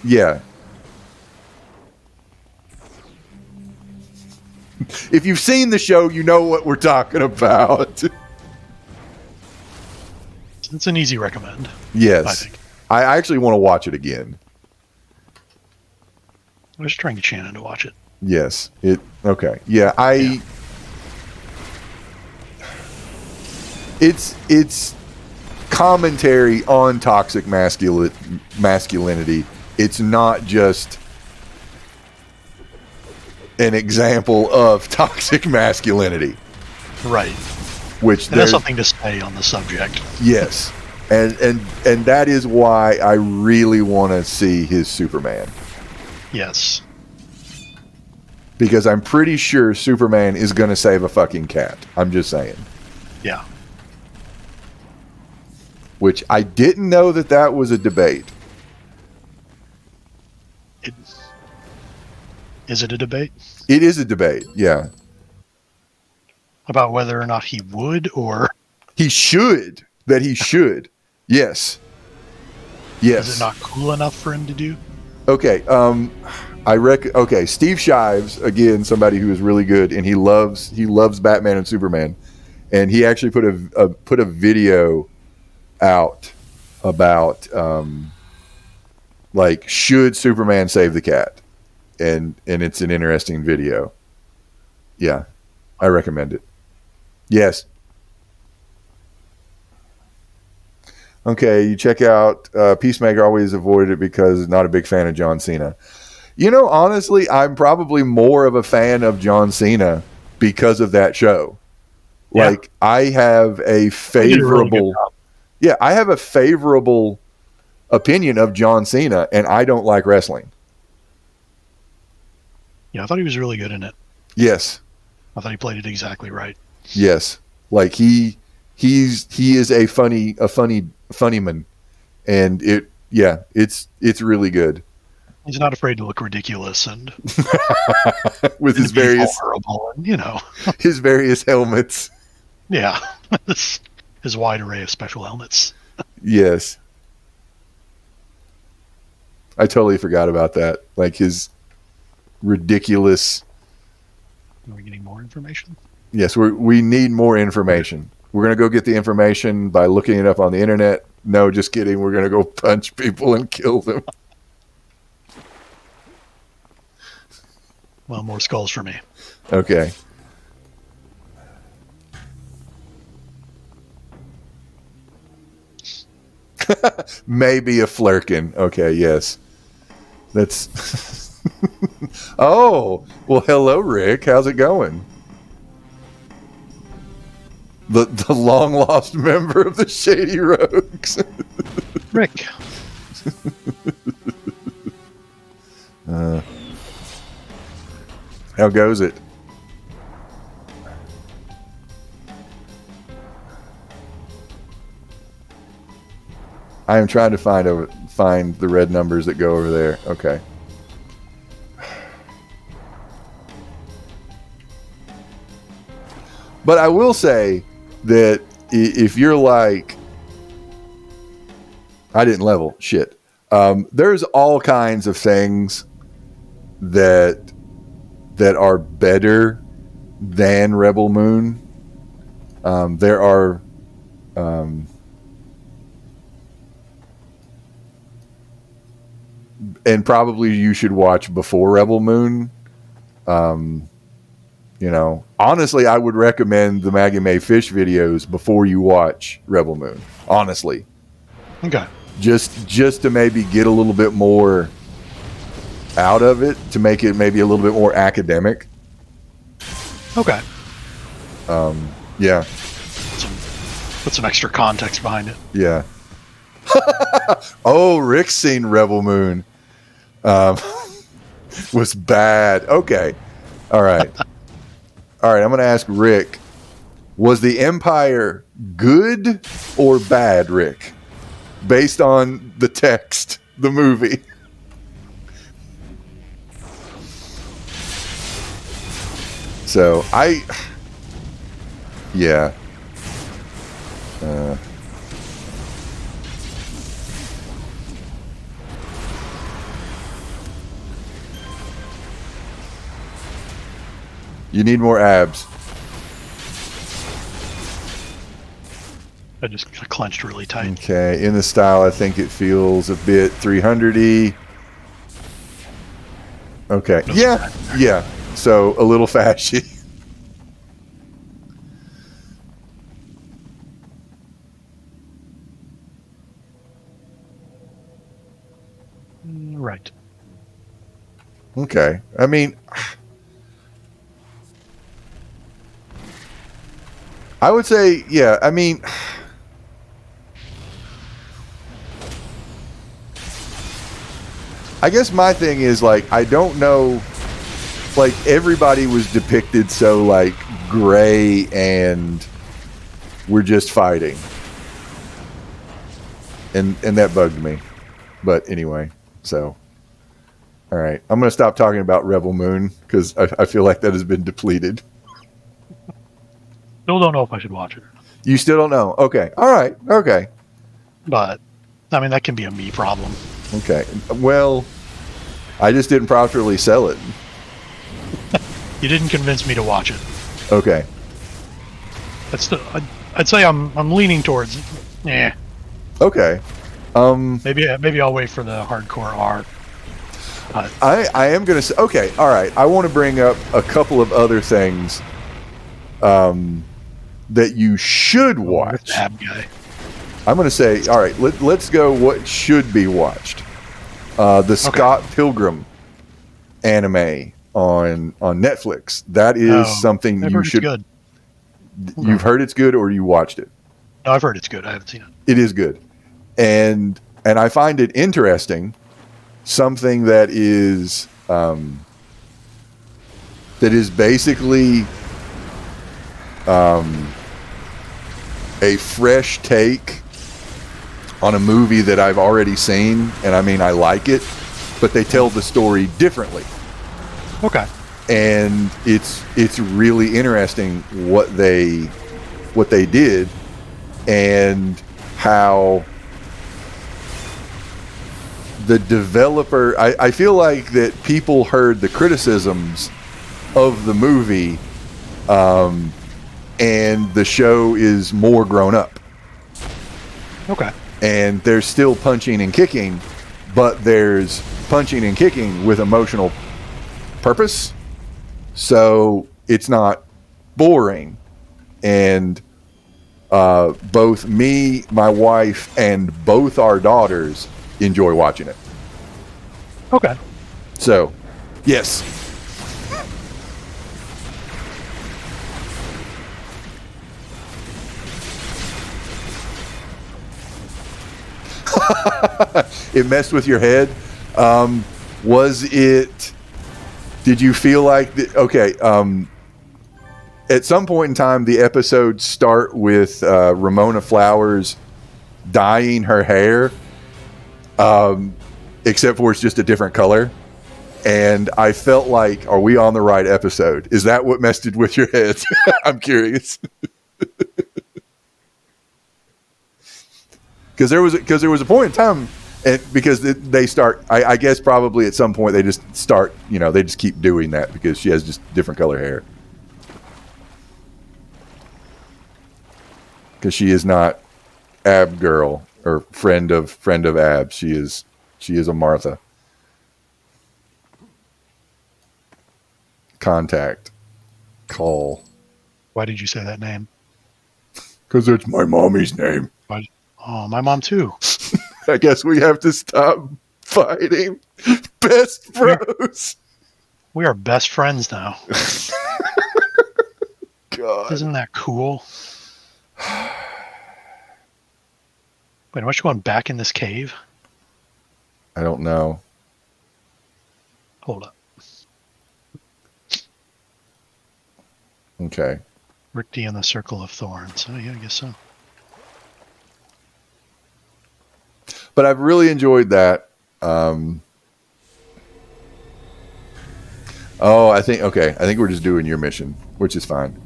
yeah. If you've seen the show, you know what we're talking about. It's an easy recommend. Yes. I think. I actually want to watch it again. I was trying to get Shannon to watch it. Yes. Okay. Yeah, It's commentary on toxic masculinity. It's not just an example of toxic masculinity. Right. Which there's something to say on the subject. Yes. And that is why I really want to see his Superman. Yes. Because I'm pretty sure Superman is going to save a fucking cat. I'm just saying. Yeah. Which I didn't know that was a debate. Is it a debate? It is a debate, yeah. About whether or not he would, or... He should. That he should. Yes. Yes. Is it not cool enough for him to do? Okay, okay, Steve Shives, again, somebody who is really good, and he loves Batman and Superman, and he actually put a video out about like, should Superman save the cat, and it's an interesting video. Yeah, I recommend it. Yes. Okay, you check out Peacemaker. Always avoided it because not a big fan of John Cena. You know, honestly, I'm probably more of a fan of John Cena because of that show. Yeah. Like, I have a favorable, I have a favorable opinion of John Cena, and I don't like wrestling. Yeah, I thought he was really good in it. Yes. I thought he played it exactly right. Yes. Like, he is a funny man, and it's really good. He's not afraid to look ridiculous and with his various horrible, and his various helmets. Yeah, his wide array of special helmets. Yes, I totally forgot about that. Like, his ridiculous. Are we getting more information? Yes, we need more information. We're going to go get the information by looking it up on the internet. No, just kidding. We're going to go punch people and kill them. Well, more skulls for me. Okay. Maybe a flirkin. Okay, yes. That's... Oh, well, hello, Rick. How's it going? The long-lost member of the Shady Rogues. Rick. How goes it? I am trying to find the red numbers that go over there. Okay. But I will say that if you're like, I didn't level shit. There's all kinds of things that are better than Rebel Moon. There are and probably you should watch before Rebel Moon. You know, honestly, I would recommend the Maggie May Fish videos before you watch Rebel Moon. Honestly, Okay. just to maybe get a little bit more out of it, to make it maybe a little bit more academic. Okay. Yeah, Put some extra context behind it. yeah. Oh, Rick's seen Rebel Moon. Was bad. Okay, all right. All right, I'm going to ask Rick, was the Empire good or bad, Rick? Based on the text, the movie. So, yeah. You need more abs. I just clenched really tight. Okay, in the style, I think it feels a bit 300-y. Okay, yeah. So a little fashy. Right. Okay, I mean, I would say, yeah. I mean, I guess my thing is, like, I don't know, like, everybody was depicted so, like, gray and we're just fighting. And that bugged me. But anyway, so, all right. I'm going to stop talking about Rebel Moon because I feel like that has been depleted. Still don't know if I should watch it. You still don't know? Okay. All right. Okay. But, I mean, that can be a me problem. Okay. Well, I just didn't properly sell it. You didn't convince me to watch it. Okay. I'd say I'm leaning towards, yeah. Okay. Maybe I'll wait for the hardcore R. I am going to say, okay. All right. I want to bring up a couple of other things that you should watch. Ab guy. I'm going to say, all right, let's go what should be watched. The Scott Pilgrim anime on Netflix. That is something you should. Good. You've heard it's good, or you watched it? No, I've heard it's good. I haven't seen it. It is good, and I find it interesting. Something that is basically a fresh take on a movie that I've already seen, and I mean, I like it, but they tell the story differently. Okay. And it's really interesting what they did and how the developer, I feel like that people heard the criticisms of the movie and the show is more grown up. Okay. And there's still punching and kicking, but there's punching and kicking with emotional purpose. So it's not boring. And both me, my wife, and both our daughters enjoy watching it. Okay. So, yes. It messed with your head. Was it? Did you feel like okay? At some point in time, the episodes start with Ramona Flowers dyeing her hair, except for it's just a different color. And I felt like, are we on the right episode? Is that what messed it with your head? I'm curious. Because there was a point in time, and because they start, I guess probably at some point they just start, they just keep doing that because she has just different color hair. Because she is not Ab Girl or friend of Ab. She is a Martha. Contact. Call. Why did you say that name? Because it's my mommy's name. Why? Oh, my mom too. I guess we have to stop fighting. Best bros. We are best friends now. God. Isn't that cool? Wait, am I going back in this cave? I don't know. Hold up. Okay. Rick D in the Circle of Thorns. Oh, yeah, I guess so. But I've really enjoyed that. I think we're just doing your mission, which is fine.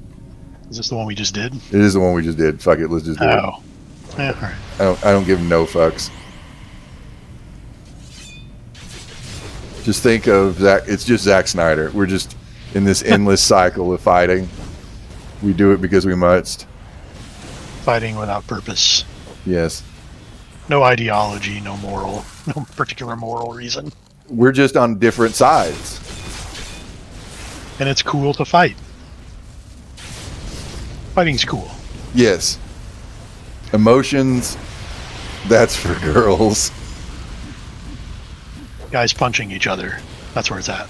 Is this the one we just did? It is the one we just did. Fuck it, let's just do it. Oh. Yeah, all right. I don't give no fucks. Just think of Zack. It's just Zack Snyder. We're just in this endless cycle of fighting. We do it because we must. Fighting without purpose. Yes. No ideology, no particular moral reason. We're just on different sides. And it's cool to fight. Fighting's cool. Yes. Emotions, that's for girls. Guys punching each other. That's where it's at.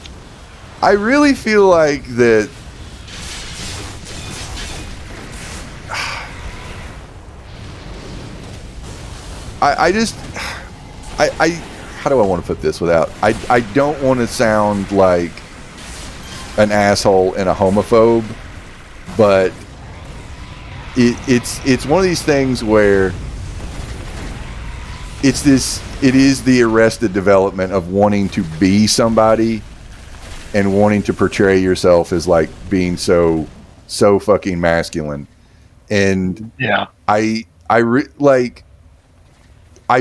I really feel like that. How do I want to put this without? I don't want to sound like an asshole and a homophobe, but it's one of these things where it is the arrested development of wanting to be somebody and wanting to portray yourself as like being so fucking masculine. And yeah, I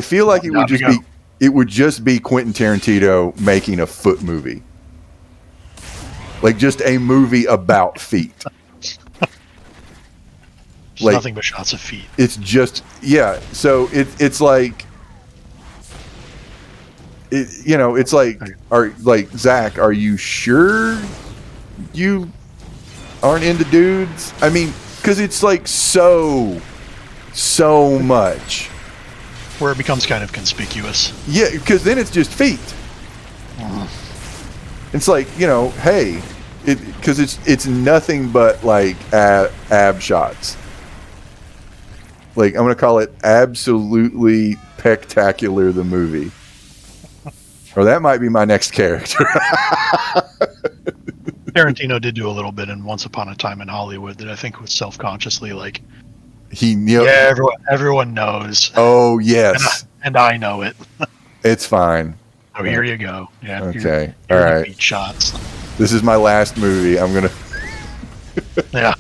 feel like it would just be Quentin Tarantino making a foot movie. Like just a movie about feet. Like, nothing but shots of feet. It's just so it's like it's like Zack, are you sure you aren't into dudes? I mean, because it's like so much. Where it becomes kind of conspicuous. Yeah, because then it's just feet. It's like, hey, because it's nothing but like ab shots. Like, I'm going to call it Absolutely Pectacular the movie. Or that might be my next character. Tarantino did do a little bit in Once Upon a Time in Hollywood that I think was self-consciously like, everyone knows. Oh, yes. And I know it. It's fine. Oh, here you go. Yeah. Okay. All right. Feet shots. This is my last movie. I'm going to... Yeah.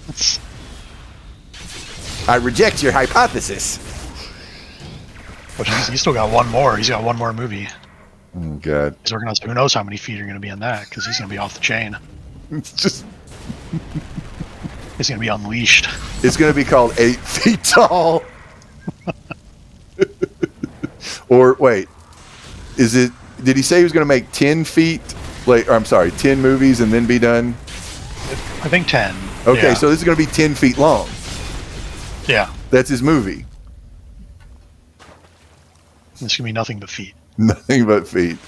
I reject your hypothesis. But he's still got one more. He's got one more movie. Oh, God. He's organized. Who knows how many feet are going to be in that? Because he's going to be off the chain. It's just... He's going to be unleashed. It's going to be called 8 Feet Tall. Or wait, is it? Did he say he was going to make 10 feet? Like, or, I'm sorry, 10 movies and then be done. I think 10. Okay, Yeah. so this is going to be 10 feet long. Yeah. That's his movie. This can be nothing but feet. Nothing but feet.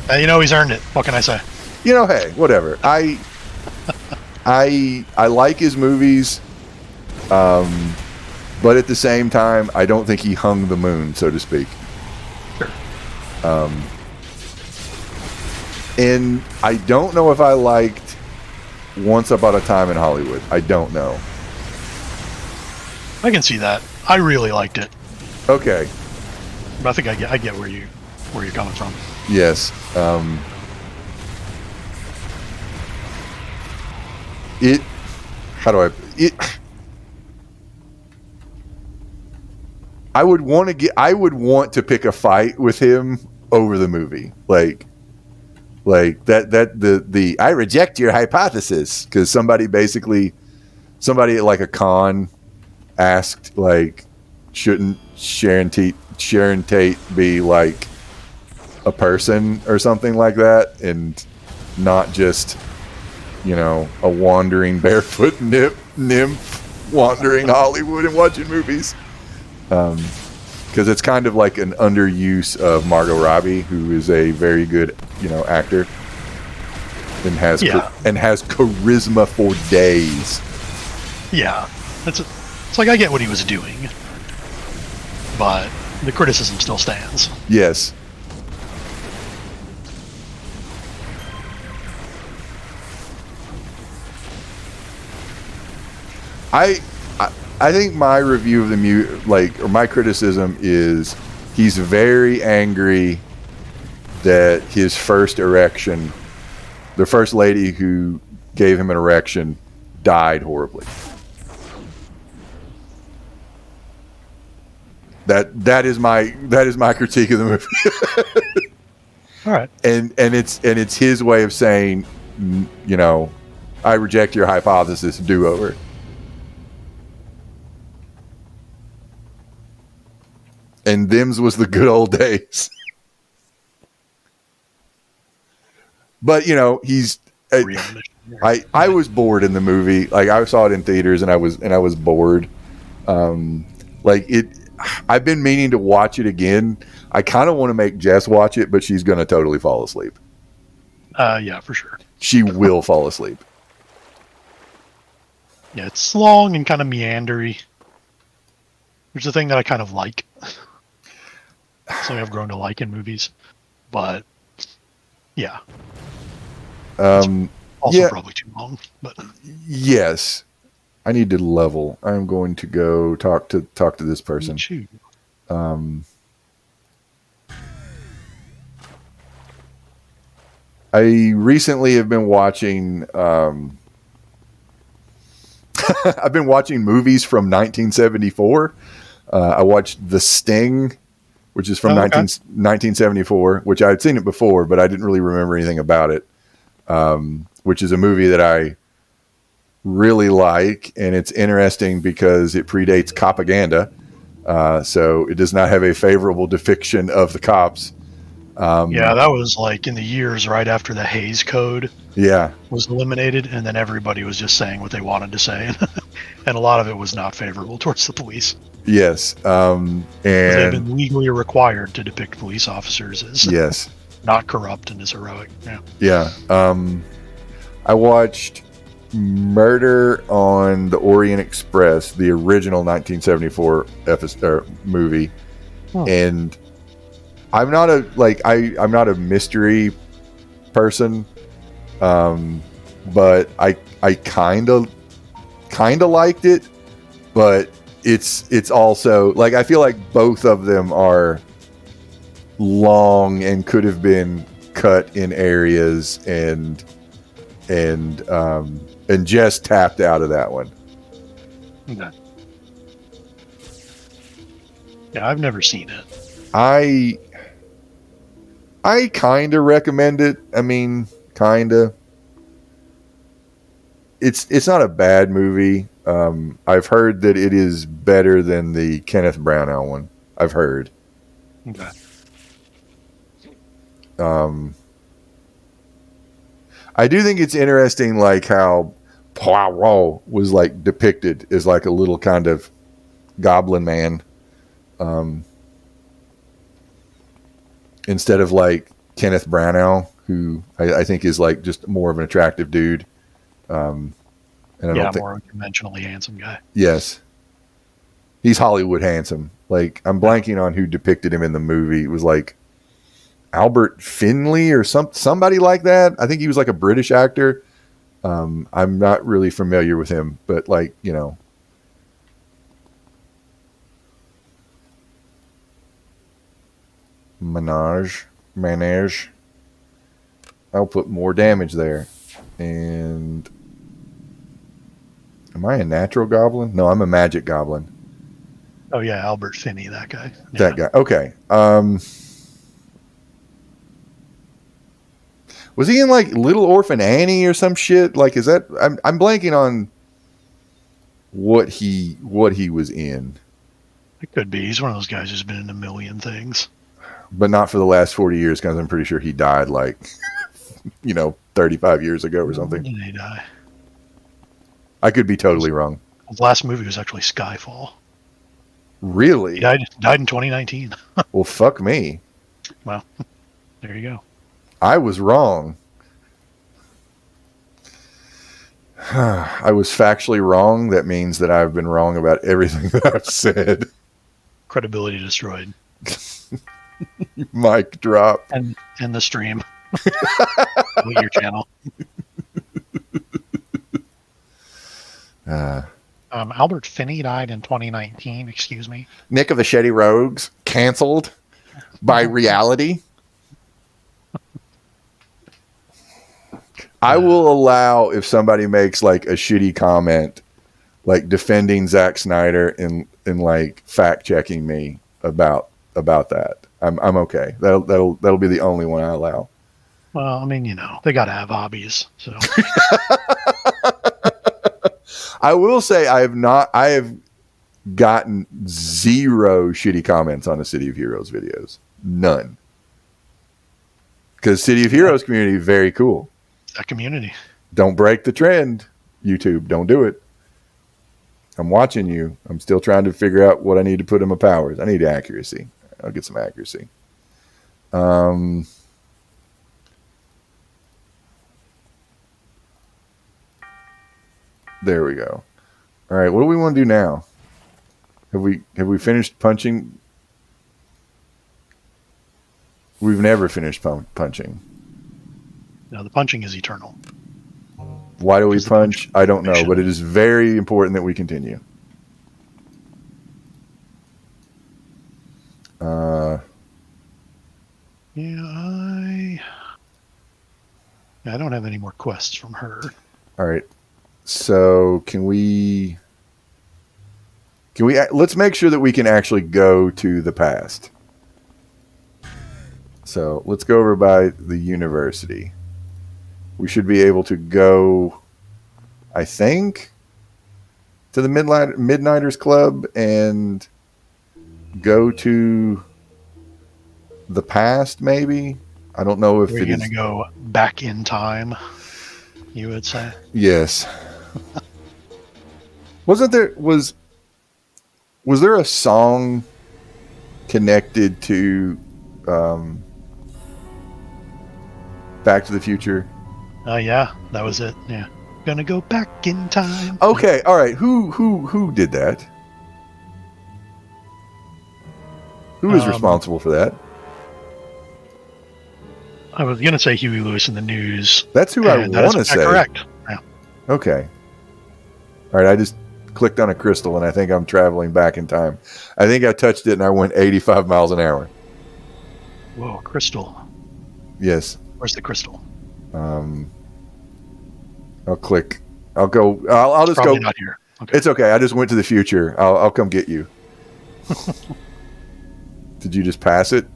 He's earned it. What can I say? Hey, whatever. I like his movies, but at the same time, I don't think he hung the moon, so to speak. Sure. And I don't know if I liked Once Upon a Time in Hollywood. I don't know. I can see that. I really liked it, Okay. but I think I get where you're coming from. Yes. I would want to pick a fight with him over the movie. Like the I reject your hypothesis, because somebody at like a con asked, like, shouldn't Sharon Tate be like a person or something like that, and not just a wandering barefoot nymph wandering Hollywood and watching movies, because it's kind of like an underuse of Margot Robbie, who is a very good actor and has charisma for days. Yeah, it's like I get what he was doing, but the criticism still stands. Yes. I think my review of or my criticism is, he's very angry that his first erection, the first lady who gave him an erection, died horribly. That is my critique of the movie. All right. And it's his way of saying, I reject your hypothesis, do over. And them's was the good old days. But he's I was bored in the movie. Like, I saw it in theaters and I was bored. I've been meaning to watch it again. I kind of want to make Jess watch it, but she's going to totally fall asleep. Yeah, for sure. She will fall asleep. Yeah, it's long and kind of meandery, which is the thing that I kind of like. Something I've grown to like in movies. But yeah. Also probably too long. But yes. I need to level. I'm going to go talk to this person. I recently have been watching I've been watching movies from 1974. I watched The Sting, which is from 1974, which I had seen it before, but I didn't really remember anything about it, which is a movie that I really like, and it's interesting because it predates Copaganda, so it does not have a favorable depiction of the cops. Yeah, that was like in the years right after the Hays Code was eliminated, and then everybody was just saying what they wanted to say, and a lot of it was not favorable towards the police. Yes, and they've been legally required to depict police officers as not corrupt and as heroic. Yeah. I watched Murder on the Orient Express, the original 1974 movie, and I'm not a mystery person, but I kind of liked it, but it's also like, I feel like both of them are long and could have been cut in areas, and just tapped out of that one. Okay. Yeah, I've never seen it. I kind of recommend it. I mean, kind of. it's not a bad movie. I've heard that it is better than the Kenneth Branagh one. I've heard. Okay. I do think it's interesting, like how Poirot was like depicted as like a little kind of goblin man, instead of like Kenneth Branagh, who I think is like just more of an attractive dude. And I don't think, more conventionally handsome guy. yes, he's Hollywood handsome. Like I'm blanking on who depicted him in the movie. It was like Albert Finley or somebody like that. I think he was like a British actor. I'm not really familiar with him, but like, you know, Manage. I'll put more damage there. And am I a natural goblin? No, I'm a magic goblin. Oh yeah, Albert Finney, that guy. Yeah. That guy. Okay. Was he in like Little Orphan Annie or some shit? Like, is that? I'm blanking on what he was in, It could be. He's one of those guys who's been in a million things. but not for the last 40 years because I'm pretty sure he died like, 35 years ago or something. When did he die? I could be totally wrong. His last movie was actually Skyfall. Really? He died in 2019. Well, fuck me. Well, there you go. I was wrong. I was factually wrong. That means that I've been wrong about everything that I've said. Credibility destroyed. Mic drop. And the stream. With your channel. Albert Finney died in 2019. Excuse me. Nick of the Shady Rogues canceled by reality. I will allow if somebody makes like a shitty comment, like defending Zack Snyder and like fact checking me about that. I'm okay. That'll be the only one I allow. Well, I mean, they got to have hobbies. So I will say I have gotten zero shitty comments on the City of Heroes videos. None. Because City of Heroes community is very cool. that community. Don't break the trend, YouTube. Don't do it. I'm watching you. I'm still trying to figure out what I need to put in my powers. I need accuracy. I'll get some accuracy. There we go. All right, what do we want to do now? Have we finished punching? We've never finished punching. No, the punching is eternal. Why do we punch? I don't know, mission. but it is very important that we continue. I don't have any more quests from her. All right. So can we let's make sure that we can actually go to the past. So let's go over by the university. We should be able to go, I think, to the Midnighters Club and go to the past, maybe. I don't know if We're going to go back in time, you would say? Yes. Was there a song connected to Back to the Future? Yeah, that was it. Yeah. Gonna go back in time. Okay, all right. Who did that? Who is responsible for that? I was gonna say Huey Lewis in the News. That's who I want to say. Correct. Yeah. Okay. All right, I just clicked on a crystal and I think I'm traveling back in time. I think I touched it and I went 85 miles an hour. Whoa, crystal. Yes. Where's the crystal? I'll click. I'll go. I'll just go. Not here. Okay. It's okay. I just went to the future. I'll come get you. Did you just pass it?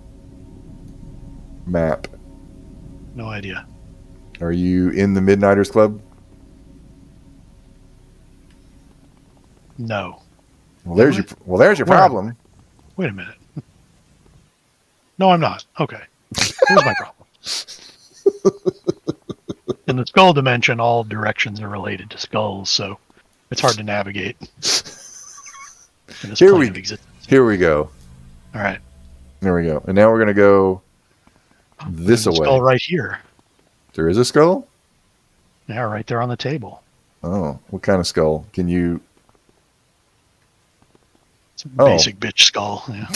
Map. No idea. Are you in the Midnighters Club? No. Well, there's your Where am problem. Wait a minute. No, I'm not. Okay. Here's my problem. In the skull dimension, all directions are related to skulls, so it's hard to navigate in this plane of existence. Here we go. All right. There we go. And now we're going to go this There's a away. skull right here. There is a skull? Yeah, right there on the table. Oh, what kind of skull? Can you... It's a basic bitch skull. Yeah.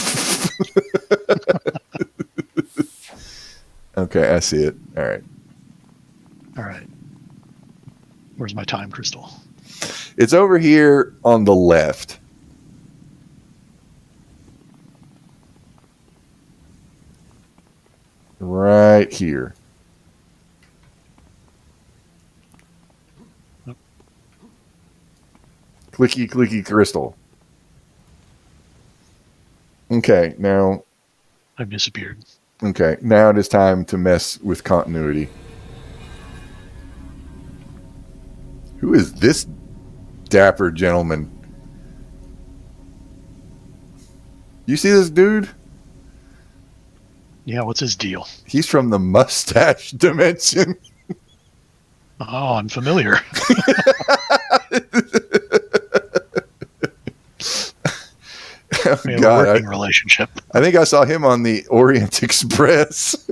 Okay, I see it. All right. All right. Where's my time crystal? It's over here on the left. Right here. Clicky, clicky crystal. Okay, now... I've disappeared. Okay, now it is time to mess with continuity. Who is this dapper gentleman? You see this dude? Yeah, what's his deal? He's from the mustache dimension. Oh, I'm familiar. Oh, We have God, a working relationship. I think I saw him on the Orient Express.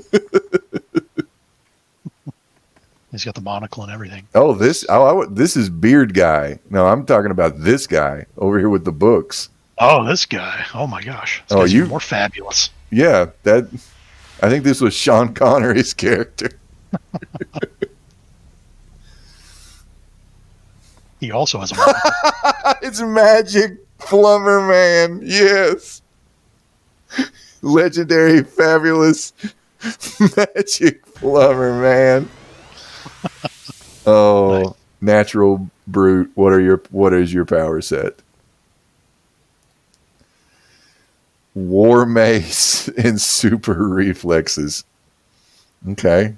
He's got the monocle and everything. This is Beard Guy. No, I'm talking about this guy over here with the books. Oh, this guy. Oh my gosh. This guy's even more fabulous. Yeah, I think this was Sean Connery's character. He also has a monocle. It's Magic Plumber Man. Yes. Legendary, fabulous Magic Plumber Man. Oh, nice. Natural brute. What is your power set? War mace and super reflexes. Okay.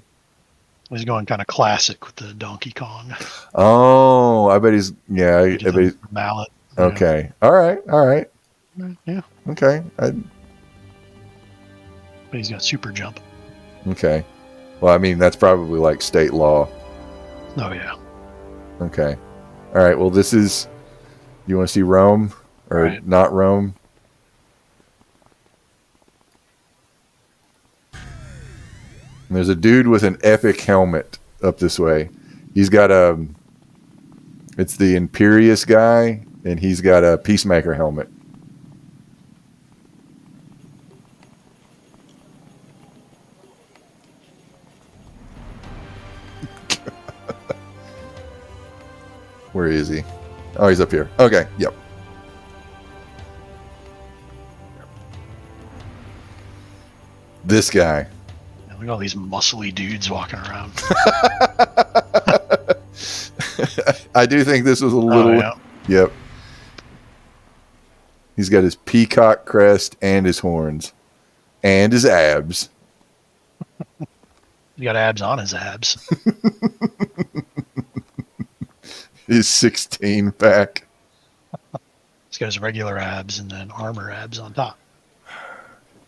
He's going kind of classic with the Donkey Kong. Oh, I bet he's I bet he's mallet. Okay. Yeah. All right. Yeah. Okay. But he's got super jump. Okay. Well, I mean, that's probably like state law. Oh, yeah. Okay. All right. Well, this is... You want to see Rome or not Rome? And there's a dude with an epic helmet up this way. He's got it's the Imperious guy, and he's got a Peacemaker helmet. Where is he? Oh, he's up here. Okay, yep. This guy. Look at all these muscly dudes walking around. I do think this was a little... yeah. Yep. He's got his peacock crest and his horns. And his abs. He got abs on his abs. His 16-pack. He's got his regular abs and then armor abs on top.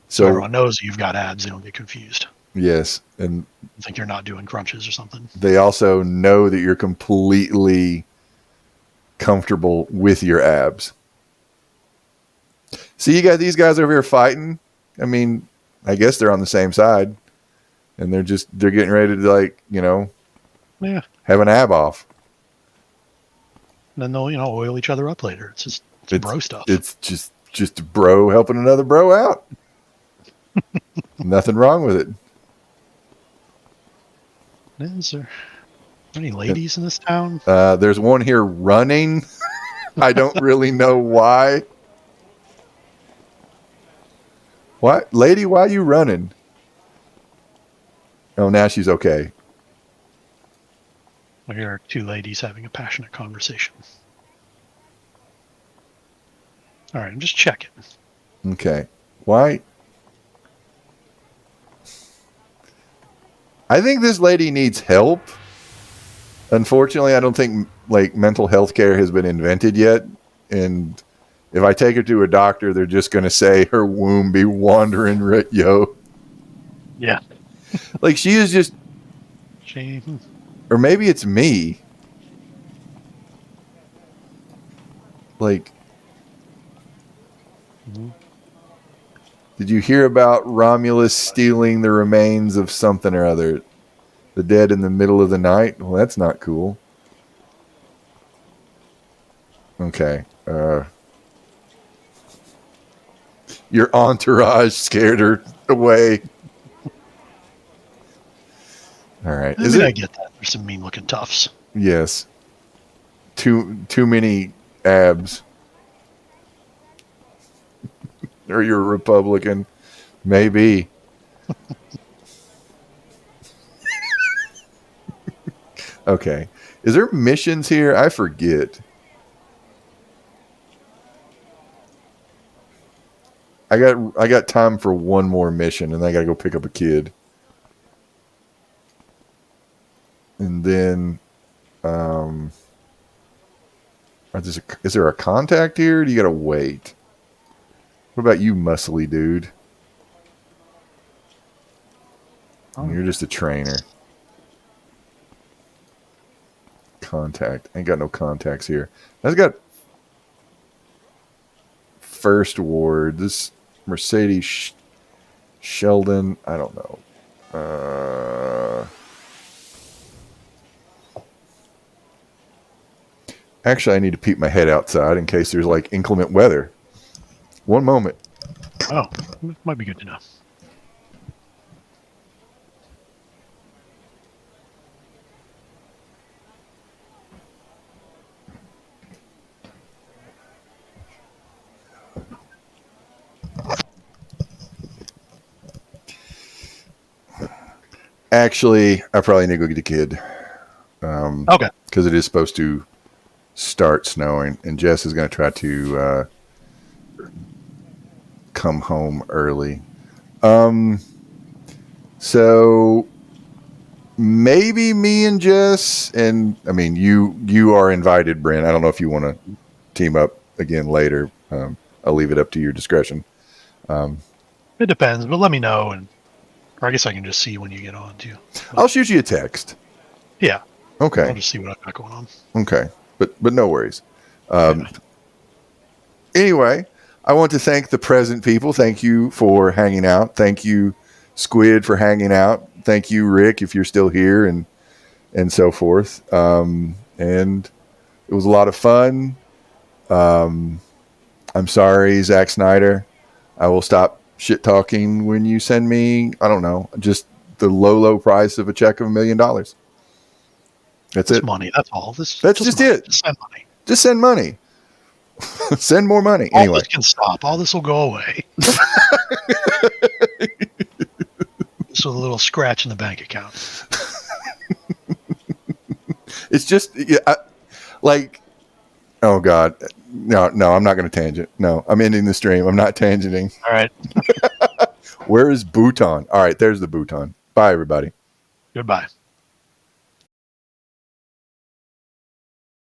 So everyone knows you've got abs. They don't get confused. Yes, and I think you're not doing crunches or something. They also know that you're completely comfortable with your abs. See, you got these guys over here fighting. I mean, I guess they're on the same side, and they're getting ready to have an ab off. And then they'll oil each other up later. It's bro stuff. It's just a bro helping another bro out. Nothing wrong with it. Is there any ladies in this town? There's one here running. I don't really know why. What? Lady, why are you running? Oh, now she's okay. Well, here are two ladies having a passionate conversation. All right, I'm just checking. Okay. Why? I think this lady needs help. Unfortunately, I don't think mental health care has been invented yet and if I take her to a doctor, they're just going to say her womb be wandering, yo. Yeah. Like she is just, or maybe it's me. Like, did you hear about Romulus stealing the remains of something or other? The dead in the middle of the night? Well, that's not cool. Okay. Your entourage scared her away. All right. I mean, I get that. There's some mean-looking toughs. Yes. Too many abs. Or you're a Republican. Maybe. Okay. Is there missions here? I forget. I got time for one more mission, and I gotta go pick up a kid. And then, is there a contact here? Or do you gotta wait? What about you, muscly dude? Oh. You're just a trainer. Contact. Ain't got no contacts here. I've got First Ward. This Mercedes Sheldon. I don't know. Actually, I need to peep my head outside in case there's like inclement weather. One moment. Oh, might be good to know. Actually, I probably need to go get a kid. Okay. Because it is supposed to start snowing, and Jess is going to try to come home early. So maybe me and Jess, and I mean you are invited, Brent. I don't know if you want to team up again later. I'll leave it up to your discretion. It depends, but let me know, or I guess I can just see when you get on too. But, I'll shoot you a text. Yeah. Okay. I'll just see what I've got going on. Okay, but no worries. Anyway, I want to thank the present people. Thank you for hanging out. Thank you, Squid, for hanging out. Thank you, Rick, if you're still here, and so forth. And it was a lot of fun. I'm sorry, Zack Snyder. I will stop shit talking when you send me, I don't know, just the low price of a check of $1 million. That's it. Money. That's all. That's just money. it. Just send money. Just send money. Send more money. All Anyway, this can stop. All this will go away. Just with a little scratch in the bank account. It's just oh God, no, I'm not going to tangent. No, I'm ending the stream. I'm not tangenting. All right. Where is Bhutan? All right, there's the Bhutan. Bye, everybody. Goodbye.